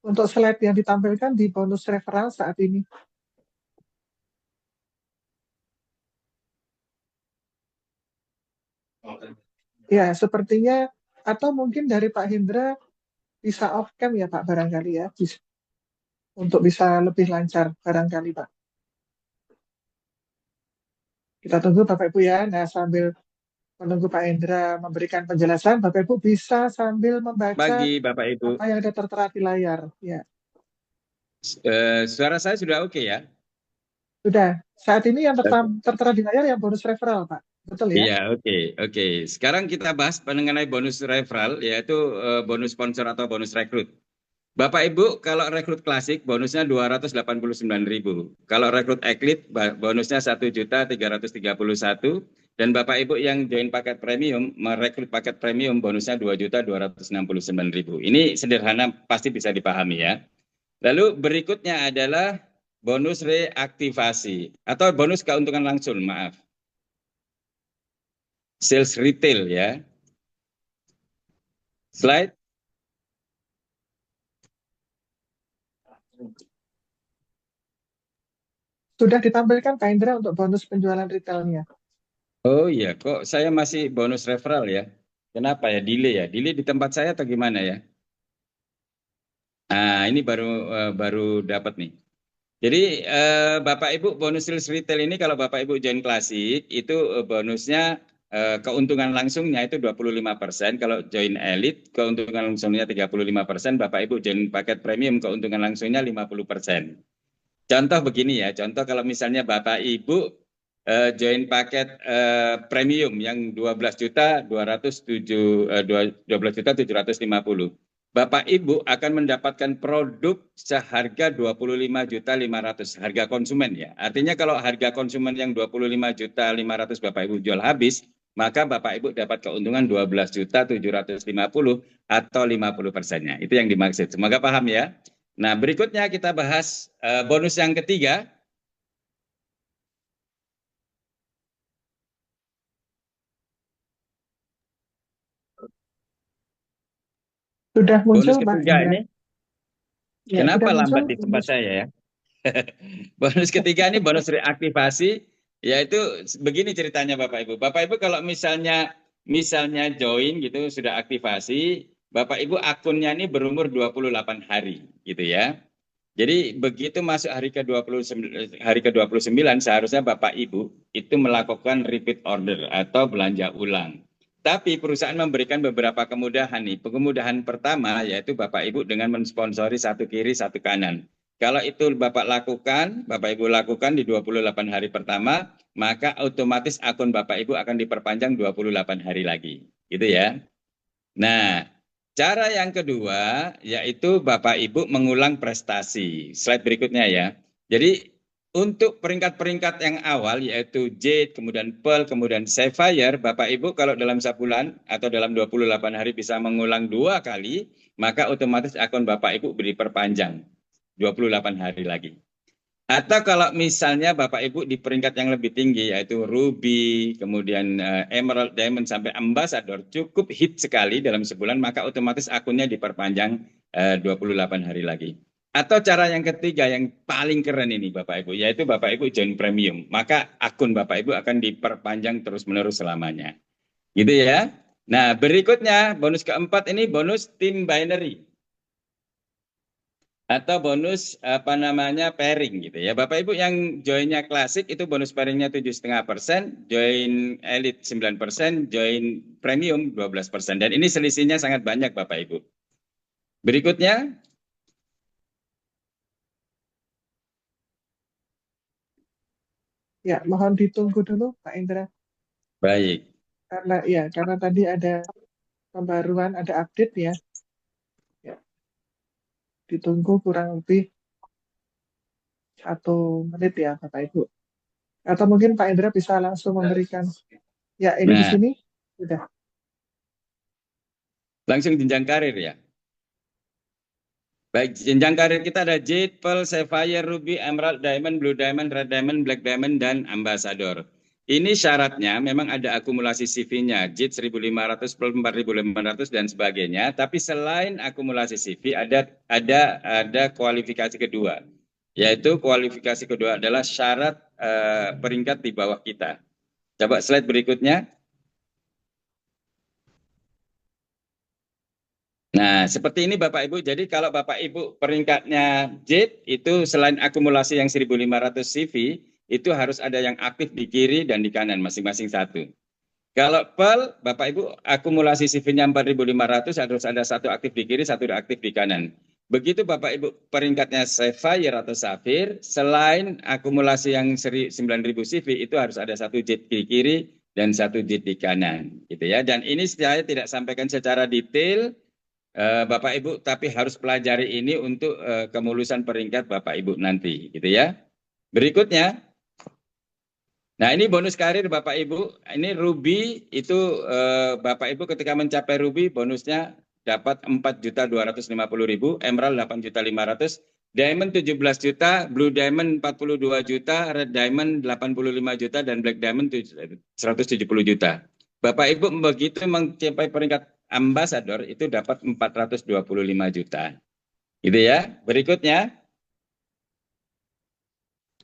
untuk slide yang ditampilkan di bonus referral saat ini. Ya, sepertinya atau mungkin dari Pak Hendra bisa off cam ya Pak barangkali ya, untuk bisa lebih lancar barangkali Pak. Kita tunggu Bapak Ibu ya. Nah, sambil menunggu Pak Hendra memberikan penjelasan, Bapak Ibu bisa sambil membaca Pagi Bapak Ibu. apa yang ada tertera di layar. Ya. Suara saya sudah oke ya? Sudah. Saat ini yang tertera di layar yang bonus referral Pak. Betul ya? Iya, oke. Sekarang kita bahas mengenai bonus referral, yaitu bonus sponsor atau bonus rekrut. Bapak Ibu, kalau rekrut klasik bonusnya 289.000. Kalau rekrut eklit bonusnya 1.331. Dan Bapak Ibu yang join paket premium, merekrut paket premium bonusnya 2.269.000. Ini sederhana, pasti bisa dipahami ya. Lalu berikutnya adalah bonus reaktivasi atau bonus keuntungan langsung, maaf. Sales retail ya. Slide. Sudah ditampilkan Pak Hendra untuk bonus penjualan retailnya. Oh iya, kok saya masih bonus referral ya? Kenapa ya? Delay ya? Delay di tempat saya atau gimana ya? Nah, ini baru dapat nih. Jadi Bapak Ibu bonus sales retail ini kalau Bapak Ibu join klasik itu bonusnya keuntungan langsungnya itu 25%, kalau join elite keuntungan langsungnya 35%, Bapak Ibu join paket premium keuntungan langsungnya 50%. Contoh begini ya, contoh kalau misalnya Bapak Ibu join paket premium yang 12.750. Bapak Ibu akan mendapatkan produk seharga 25.500.000 harga konsumen ya. Artinya kalau harga konsumen yang 25.500.000 Bapak Ibu jual habis, maka Bapak Ibu dapat keuntungan 12.750 atau 50%-nya. Itu yang dimaksud. Semoga paham ya. Nah, berikutnya kita bahas bonus yang ketiga. Sudah muncul Bonus Pak ketiga Hendra. ini. Ya, Kenapa sudah lambat muncul di tempat saya ya? Bonus ketiga ini bonus reaktivasi, yaitu begini ceritanya Bapak Ibu. Bapak Ibu kalau misalnya join gitu sudah aktivasi, Bapak Ibu akunnya ini berumur 28 hari gitu ya. Jadi begitu masuk hari ke-29 seharusnya Bapak Ibu itu melakukan repeat order atau belanja ulang. Tapi perusahaan memberikan beberapa kemudahan nih. Kemudahan pertama yaitu Bapak Ibu dengan mensponsori satu kiri satu kanan. Kalau itu Bapak Ibu lakukan di 28 hari pertama, maka otomatis akun Bapak Ibu akan diperpanjang 28 hari lagi. Gitu ya. Nah, cara yang kedua yaitu Bapak Ibu mengulang prestasi. Slide berikutnya ya. Jadi untuk peringkat-peringkat yang awal yaitu Jade, kemudian Pearl, kemudian Sapphire, Bapak Ibu kalau dalam sebulan atau dalam 28 hari bisa mengulang 2 kali, maka otomatis akun Bapak Ibu diperpanjang 28 hari lagi. Atau kalau misalnya Bapak Ibu di peringkat yang lebih tinggi yaitu Ruby, kemudian Emerald, Diamond sampai Ambassador cukup hit sekali dalam sebulan, maka otomatis akunnya diperpanjang 28 hari lagi. Atau cara yang ketiga yang paling keren ini Bapak Ibu, yaitu Bapak Ibu join premium, maka akun Bapak Ibu akan diperpanjang terus-menerus selamanya. Gitu ya. Nah, berikutnya bonus keempat ini bonus tim binary atau bonus pairing gitu ya. Bapak Ibu yang joinnya klasik itu bonus pairingnya 7,5%, join elite 9%, join premium 12%. Dan ini selisihnya sangat banyak Bapak Ibu. Berikutnya. Ya, mohon ditunggu dulu Pak Indra. Baik. Karena tadi ada pembaruan, ada update ya. Ditunggu kurang lebih 1 menit ya Bapak Ibu. Atau mungkin Pak Indra bisa langsung memberikan. Ya, ini di Nah, sini sudah. langsung jenjang karir ya. Baik, jenjang karir kita ada Jade, Pearl, Sapphire, Ruby, Emerald, Diamond, Blue Diamond, Red Diamond, Black Diamond, dan Ambassador. Ini syaratnya memang ada akumulasi CV-nya, Jade 1.500, Pearl 4.500 dan sebagainya. Tapi selain akumulasi CV ada kualifikasi kedua, yaitu kualifikasi kedua adalah syarat peringkat di bawah kita. Coba slide berikutnya. Nah, seperti ini Bapak Ibu. Jadi kalau Bapak Ibu peringkatnya Jade itu selain akumulasi yang 1.500 CV, itu harus ada yang aktif di kiri dan di kanan masing-masing satu. Kalau Pearl, Bapak Ibu akumulasi CV-nya 4.500 harus ada satu aktif di kiri, satu aktif di kanan. Begitu Bapak Ibu peringkatnya Sapphire atau Safir, selain akumulasi yang 9.000 CV itu harus ada satu Jade di kiri dan satu Jade di kanan, gitu ya. Dan ini saya tidak sampaikan secara detail Bapak Ibu, tapi harus pelajari ini untuk kemulusan peringkat Bapak Ibu nanti, gitu ya. Berikutnya, nah ini bonus karir Bapak Ibu. Ini Ruby itu Bapak Ibu ketika mencapai Ruby bonusnya dapat 4.250.000, Emerald 8.500.000, Diamond 17 juta, Blue Diamond 42 juta, Red Diamond 85 juta, dan Black Diamond 170 juta. Bapak Ibu begitu mencapai peringkat Ambassador itu dapat 425 juta. Gitu ya. Berikutnya.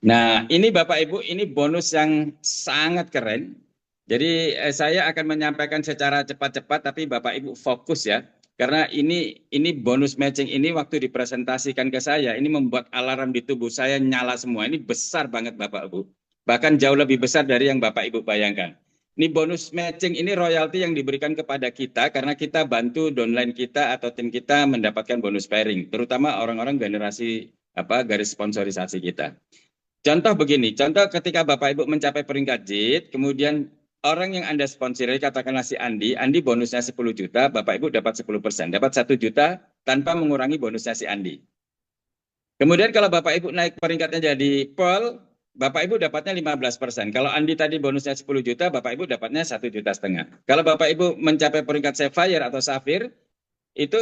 Nah, ini Bapak Ibu, ini bonus yang sangat keren. Jadi saya akan menyampaikan secara cepat-cepat tapi Bapak Ibu fokus ya. Karena ini bonus matching ini waktu dipresentasikan ke saya, ini membuat alarm di tubuh saya nyala semua. Ini besar banget Bapak Ibu. Bahkan jauh lebih besar dari yang Bapak Ibu bayangkan. Ini bonus matching, ini royalti yang diberikan kepada kita karena kita bantu downline kita atau tim kita mendapatkan bonus pairing, terutama orang-orang generasi garis sponsorisasi kita. Contoh begini, contoh ketika Bapak Ibu mencapai peringkat Jade, kemudian orang yang Anda sponsori, katakanlah si Andi bonusnya 10 juta, Bapak Ibu dapat 10%, dapat 1 juta tanpa mengurangi bonusnya si Andi. Kemudian kalau Bapak Ibu naik peringkatnya jadi Pearl, Bapak Ibu dapatnya 15%. Kalau Andi tadi bonusnya 10 juta, Bapak Ibu dapatnya 1,5 juta. Kalau Bapak Ibu mencapai peringkat Sapphire atau Safir, itu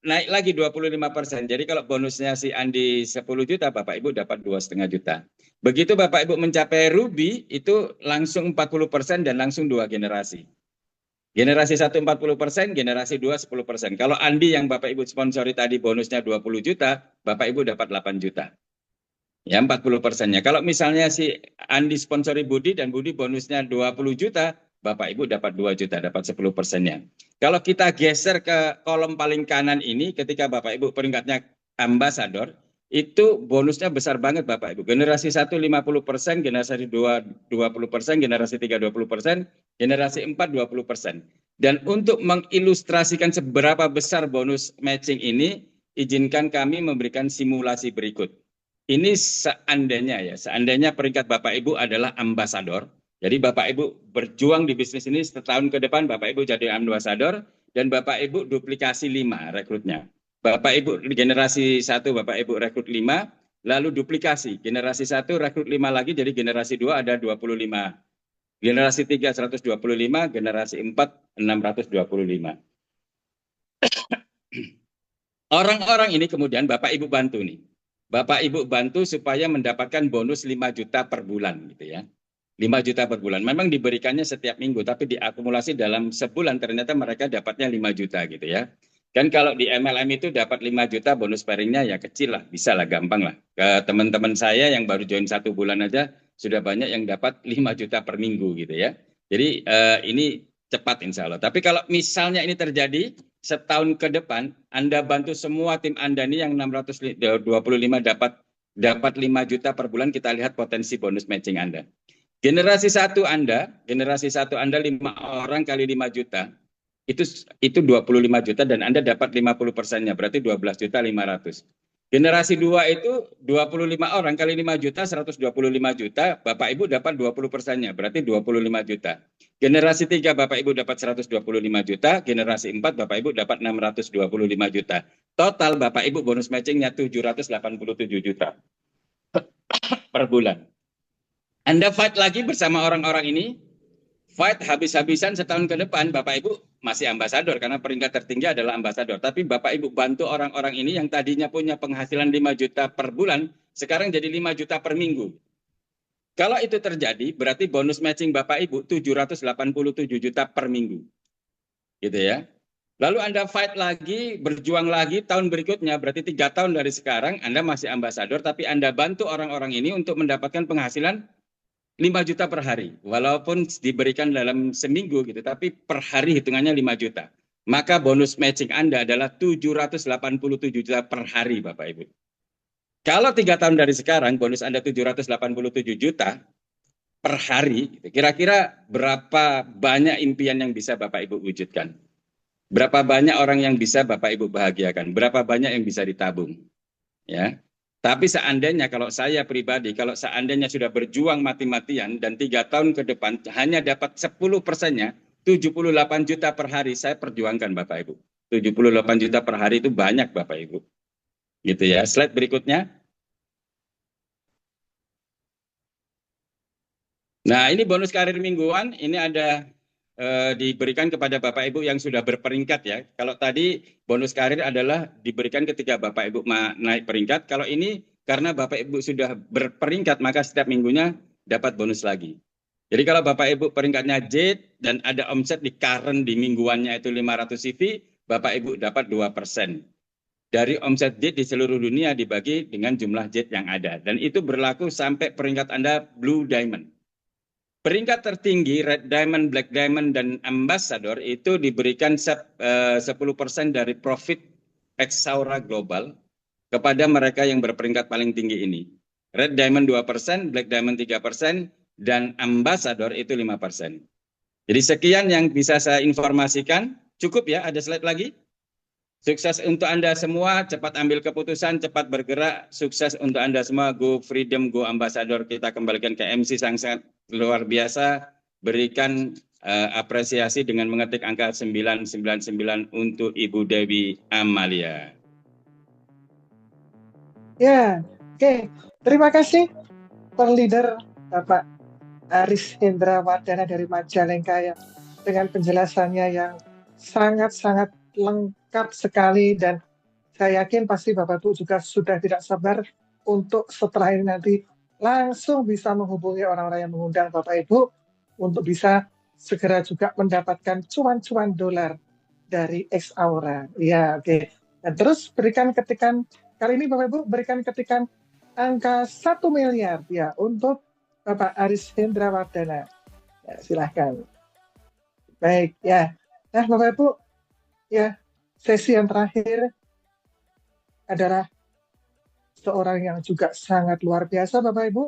naik lagi 25%. Jadi kalau bonusnya si Andi 10 juta, Bapak Ibu dapat 2,5 juta. Begitu Bapak Ibu mencapai Ruby, itu langsung 40% dan langsung 2 generasi. Generasi 1 40%, generasi 2 10%. Kalau Andi yang Bapak Ibu sponsori tadi bonusnya 20 juta, Bapak Ibu dapat 8 juta. Ya 40%-nya. Kalau misalnya si Andi sponsori Budi dan Budi bonusnya 20 juta, Bapak Ibu dapat 2 juta, dapat 10%-nya. Kalau kita geser ke kolom paling kanan ini, ketika Bapak Ibu peringkatnya Ambassador, itu bonusnya besar banget Bapak Ibu. Generasi 1 50%, generasi 2 20%, generasi 3 20%, generasi 4 20%. Dan untuk mengilustrasikan seberapa besar bonus matching ini, izinkan kami memberikan simulasi berikut. Ini seandainya peringkat Bapak Ibu adalah Ambassador. Jadi Bapak Ibu berjuang di bisnis ini setahun ke depan, Bapak Ibu jadi Ambassador, dan Bapak Ibu duplikasi 5 rekrutnya. Bapak Ibu generasi 1 Bapak Ibu rekrut 5, lalu duplikasi. Generasi 1 rekrut 5 lagi, jadi generasi 2 ada 25. Generasi 3 125, generasi 4 625. Orang-orang ini kemudian Bapak Ibu bantu nih. Bapak Ibu bantu supaya mendapatkan bonus 5 juta per bulan gitu ya. 5 juta per bulan. Memang diberikannya setiap minggu, tapi diakumulasi dalam sebulan ternyata mereka dapatnya 5 juta gitu ya. Kan kalau di MLM itu dapat 5 juta bonus pairingnya ya kecil lah, bisa lah, gampang lah. Ke teman-teman saya yang baru join 1 bulan aja sudah banyak yang dapat 5 juta per minggu gitu ya. Jadi ini cepat insya Allah. Tapi kalau misalnya ini terjadi setahun ke depan, Anda bantu semua tim Anda ini yang 625 dapat 5 juta per bulan, kita lihat potensi bonus matching Anda. Generasi 1 Anda 5 orang kali 5 juta, itu 25 juta dan Anda dapat 50%-nya, berarti 12 juta 500. Generasi 2 itu 25 orang kali 5 juta, 125 juta, Bapak Ibu dapat 20%-nya, berarti 25 juta. Generasi 3 Bapak Ibu dapat 125 juta, generasi 4 Bapak Ibu dapat 625 juta. Total Bapak Ibu bonus matching-nya 787 juta per bulan. Anda fight lagi bersama orang-orang ini, fight habis-habisan setahun ke depan, Bapak Ibu masih ambasador karena peringkat tertinggi adalah ambasador. Tapi Bapak Ibu bantu orang-orang ini yang tadinya punya penghasilan 5 juta per bulan, sekarang jadi 5 juta per minggu. Kalau itu terjadi, berarti bonus matching Bapak Ibu 787 juta per minggu. Gitu ya. Lalu Anda fight lagi, berjuang lagi tahun berikutnya, berarti 3 tahun dari sekarang Anda masih ambasador, tapi Anda bantu orang-orang ini untuk mendapatkan penghasilan 5 juta per hari, walaupun diberikan dalam seminggu gitu, tapi per hari hitungannya 5 juta. Maka bonus matching Anda adalah 787 juta per hari, Bapak Ibu. Kalau 3 tahun dari sekarang, bonus Anda 787 juta per hari, kira-kira berapa banyak impian yang bisa Bapak Ibu wujudkan? Berapa banyak orang yang bisa Bapak Ibu bahagiakan? Berapa banyak yang bisa ditabung? Ya. Tapi seandainya kalau saya pribadi, kalau seandainya sudah berjuang mati-matian dan 3 tahun ke depan hanya dapat 10%-nya, 78 juta per hari saya perjuangkan Bapak Ibu. 78 juta per hari itu banyak Bapak Ibu. Gitu ya. Slide berikutnya. Nah, ini bonus karir mingguan, ini ada diberikan kepada Bapak Ibu yang sudah berperingkat ya. Kalau tadi bonus karir adalah diberikan ketika Bapak Ibu naik peringkat. Kalau ini karena Bapak Ibu sudah berperingkat maka setiap minggunya dapat bonus lagi. Jadi kalau Bapak Ibu peringkatnya J dan ada omset di current di mingguannya itu 500 CV, Bapak Ibu dapat 2%. Dari omset J di seluruh dunia dibagi dengan jumlah J yang ada. Dan itu berlaku sampai peringkat Anda Blue Diamond. Peringkat tertinggi Red Diamond, Black Diamond, dan Ambassador itu diberikan 10% dari profit Exaura Global kepada mereka yang berperingkat paling tinggi ini. Red Diamond 2%, Black Diamond 3%, dan Ambassador itu 5%. Jadi sekian yang bisa saya informasikan. Cukup ya, ada slide lagi? Sukses untuk Anda semua, cepat ambil keputusan, cepat bergerak, sukses untuk Anda semua, go freedom, go ambassador. Kita kembalikan ke MC sangat luar biasa, berikan apresiasi dengan mengetik angka 999 untuk Ibu Dewi Amalia. Ya, oke. Terima kasih per-leader Bapak Aris Hendra Wardana dari Majalengka ya, dengan penjelasannya yang sangat-sangat lengkap sekali, dan saya yakin pasti Bapak Ibu juga sudah tidak sabar untuk setelah ini nanti langsung bisa menghubungi orang-orang yang mengundang Bapak Ibu untuk bisa segera juga mendapatkan cuan-cuan dolar dari Exaura. Ya, oke. Dan terus berikan ketikan, kali ini Bapak Ibu berikan ketikan angka 1 miliar ya untuk Bapak Aris Hendra Wardana. Ya, silahkan. Baik, ya. Nah, Bapak Ibu, ya, sesi yang terakhir adalah seorang yang juga sangat luar biasa, Bapak Ibu.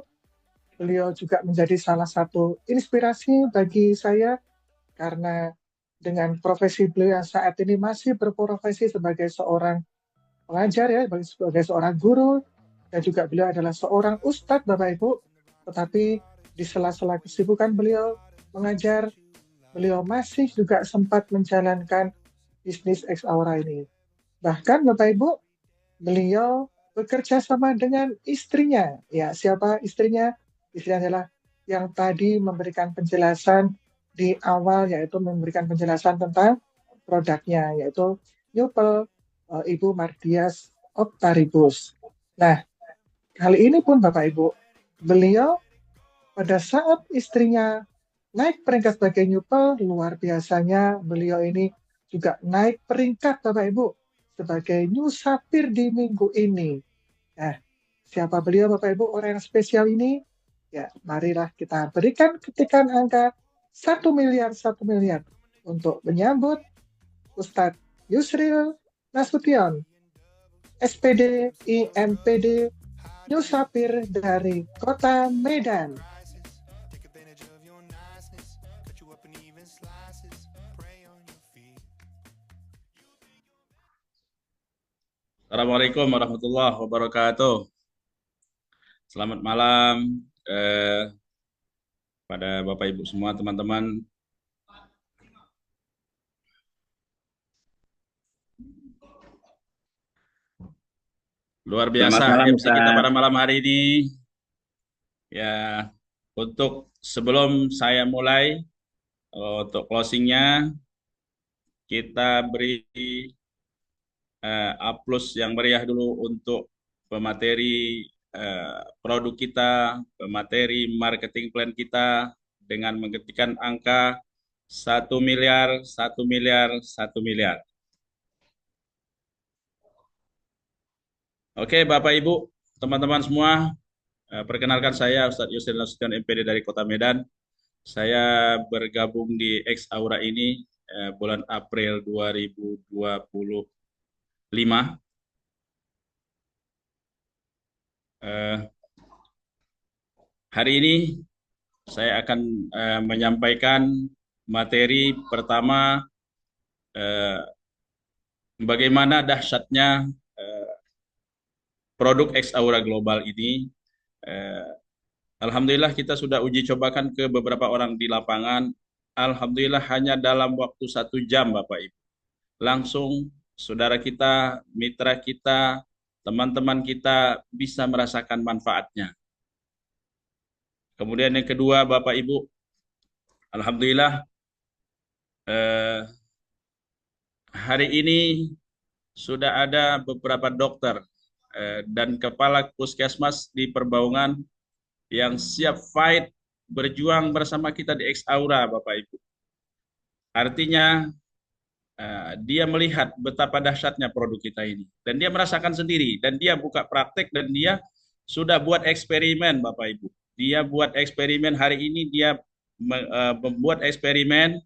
Beliau juga menjadi salah satu inspirasi bagi saya karena dengan profesi beliau yang saat ini masih berprofesi sebagai seorang pengajar ya, sebagai seorang guru, dan juga beliau adalah seorang ustadz, Bapak Ibu. Tetapi di sela-sela kesibukan beliau mengajar, beliau masih juga sempat menjalankan bisnis Exaura ini. Bahkan Bapak Ibu, beliau bekerja sama dengan istrinya. Ya, siapa istrinya? Istrinya adalah yang tadi memberikan penjelasan di awal, yaitu memberikan penjelasan tentang produknya, yaitu Nyupel, Ibu Mardias Oktaribus. Nah, kali ini pun Bapak Ibu, beliau pada saat istrinya naik peringkat sebagai Nyupel, luar biasanya beliau ini juga naik peringkat Bapak Ibu sebagai New Sapphire di minggu ini. Nah, siapa beliau Bapak Ibu, orang yang spesial ini? Ya, marilah kita berikan ketikan angka 1 miliar untuk menyambut Ustadz Yusril Nasution, SPD IMPD New Sapphire dari Kota Medan. Assalamualaikum warahmatullahi wabarakatuh. Selamat malam pada Bapak Ibu semua, teman-teman. Luar Selamat biasa malam MC kita Ustaz. pada malam hari ini. Ya, untuk sebelum saya mulai untuk closingnya, kita beri aplaus yang meriah dulu untuk pemateri produk kita, pemateri marketing plan kita dengan mengetikkan angka 1 miliar, 1 miliar, 1 miliar. Oke, Bapak Ibu, teman-teman semua, perkenalkan saya Ustadz Yusril Nasution MPD dari Kota Medan. Saya bergabung di X Aura ini bulan April 2025. Hari ini saya akan menyampaikan materi pertama, bagaimana dahsyatnya produk X Aura Global ini. Alhamdulillah kita sudah uji cobakan ke beberapa orang di lapangan. Alhamdulillah hanya dalam waktu 1 jam Bapak Ibu. Langsung saudara kita, mitra kita, teman-teman kita bisa merasakan manfaatnya. Kemudian yang kedua Bapak Ibu, Alhamdulillah hari ini sudah ada beberapa dokter dan kepala puskesmas di Perbaungan yang siap fight berjuang bersama kita di X Aura Bapak Ibu. Artinya dia melihat betapa dahsyatnya produk kita ini dan dia merasakan sendiri dan dia buka praktek dan dia sudah buat eksperimen Bapak Ibu. Dia buat eksperimen hari ini, dia membuat eksperimen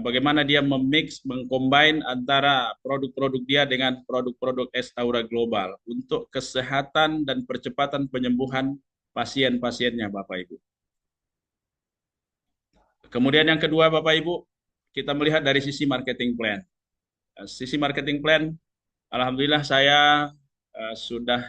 bagaimana dia memix, mengcombine antara produk-produk dia dengan produk-produk X Aura Global untuk kesehatan dan percepatan penyembuhan pasien-pasiennya Bapak Ibu. Kemudian yang kedua Bapak Ibu, kita melihat dari sisi marketing plan. Sisi marketing plan, alhamdulillah saya sudah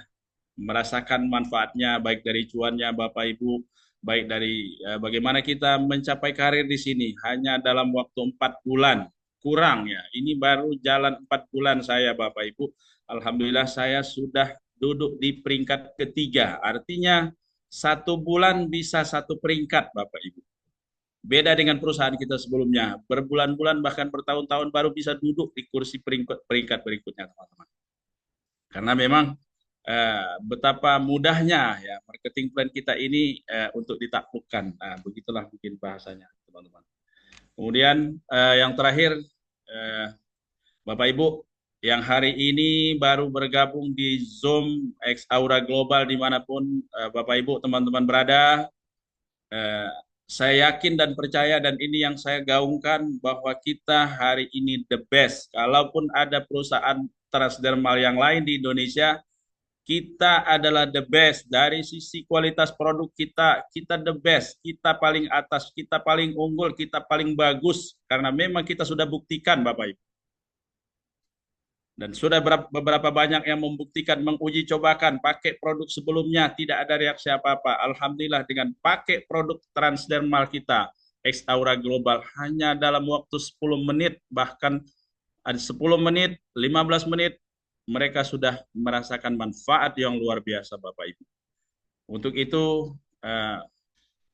merasakan manfaatnya baik dari cuannya Bapak Ibu, baik dari bagaimana kita mencapai karir di sini hanya dalam waktu 4 bulan. Kurang ya, ini baru jalan 4 bulan saya Bapak Ibu. Alhamdulillah saya sudah duduk di peringkat ketiga. Artinya 1 bulan bisa 1 peringkat Bapak Ibu. Beda dengan perusahaan kita sebelumnya, berbulan-bulan bahkan bertahun-tahun baru bisa duduk di kursi peringkat berikutnya teman-teman. Karena memang betapa mudahnya ya marketing plan kita ini untuk ditaklukkan. Nah, begitulah mungkin bahasanya teman-teman. Kemudian yang terakhir Bapak Ibu yang hari ini baru bergabung di Zoom X Aura Global dimanapun Bapak Ibu teman-teman berada, saya yakin dan percaya dan ini yang saya gaungkan bahwa kita hari ini the best. Kalaupun ada perusahaan transdermal yang lain di Indonesia, kita adalah the best. Dari sisi kualitas produk kita the best. Kita paling atas, kita paling unggul, kita paling bagus. Karena memang kita sudah buktikan Bapak Ibu. Dan sudah beberapa banyak yang membuktikan, menguji cobakan, pakai produk sebelumnya, tidak ada reaksi apa-apa. Alhamdulillah dengan pakai produk transdermal kita, X Aura Global, hanya dalam waktu 10 menit, bahkan ada 10 menit, 15 menit, mereka sudah merasakan manfaat yang luar biasa Bapak Ibu. Untuk itu,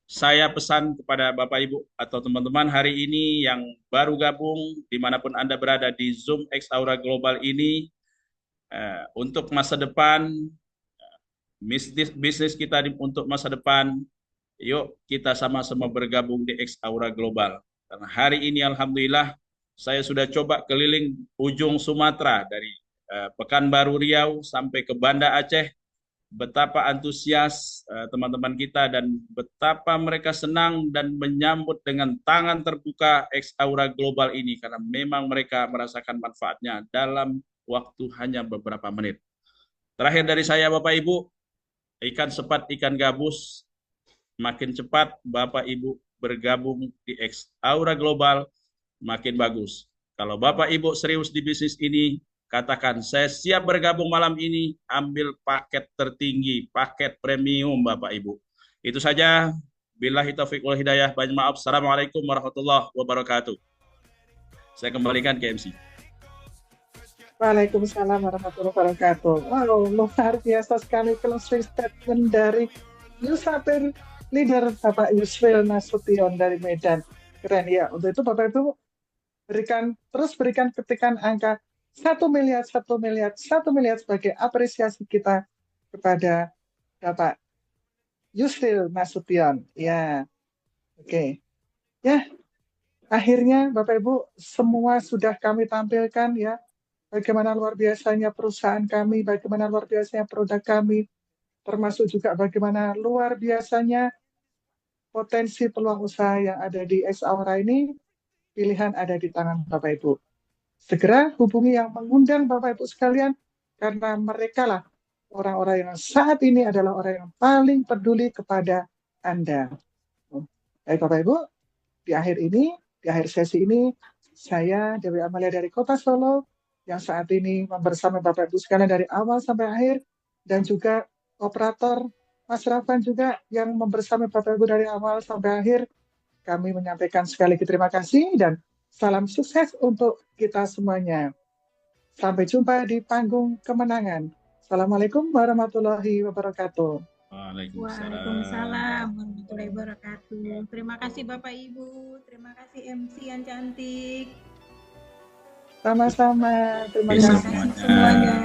saya pesan kepada Bapak Ibu atau teman-teman hari ini yang baru gabung dimanapun Anda berada di Zoom X Aura Global ini, untuk masa depan, bisnis kita untuk masa depan, yuk kita sama-sama bergabung di X Aura Global. Karena hari ini Alhamdulillah saya sudah coba keliling ujung Sumatera dari Pekanbaru Riau sampai ke Banda Aceh. Betapa antusias teman-teman kita dan betapa mereka senang dan menyambut dengan tangan terbuka X Aura Global ini karena memang mereka merasakan manfaatnya dalam waktu hanya beberapa menit. Terakhir dari saya Bapak Ibu, ikan sepat ikan gabus, makin cepat Bapak Ibu bergabung di X Aura Global makin bagus. Kalau Bapak Ibu serius di bisnis ini, katakan, saya siap bergabung malam ini, ambil paket tertinggi, paket premium Bapak Ibu. Itu saja. Billahi taufiq wal hidayah. Banyak maaf. Assalamualaikum warahmatullahi wabarakatuh. Saya kembalikan ke MC. Waalaikumsalam warahmatullahi wabarakatuh. Wow, luar biasa sekali closing statement dari Newspaper Leader Bapak Yusril Nasution dari Medan. Keren ya. Untuk itu Bapak Ibu terus berikan ketikan angka 1 miliar, 1 miliar, 1 miliar sebagai apresiasi kita kepada Bapak Yusril Nasution. Ya, oke. Ya, akhirnya Bapak Ibu semua sudah kami tampilkan ya. Bagaimana luar biasanya perusahaan kami, bagaimana luar biasanya produk kami, termasuk juga bagaimana luar biasanya potensi peluang usaha yang ada di Ex-Aura ini. Pilihan ada di tangan Bapak Ibu. Segera hubungi yang mengundang Bapak Ibu sekalian, karena mereka lah orang-orang yang saat ini adalah orang yang paling peduli kepada Anda. Baik Bapak Ibu, di akhir sesi ini, saya Dewi Amalia dari Kota Solo, yang saat ini bersama Bapak Ibu sekalian dari awal sampai akhir, dan juga operator Mas Rafan juga yang bersama Bapak Ibu dari awal sampai akhir. Kami menyampaikan sekali lagi terima kasih dan salam sukses untuk kita semuanya. Sampai jumpa di panggung kemenangan. Assalamualaikum warahmatullahi wabarakatuh. Waalaikumsalam warahmatullahi wabarakatuh. Terima kasih Bapak Ibu, terima kasih MC yang cantik. Sama-sama, terima Terima kasih kasih semuanya.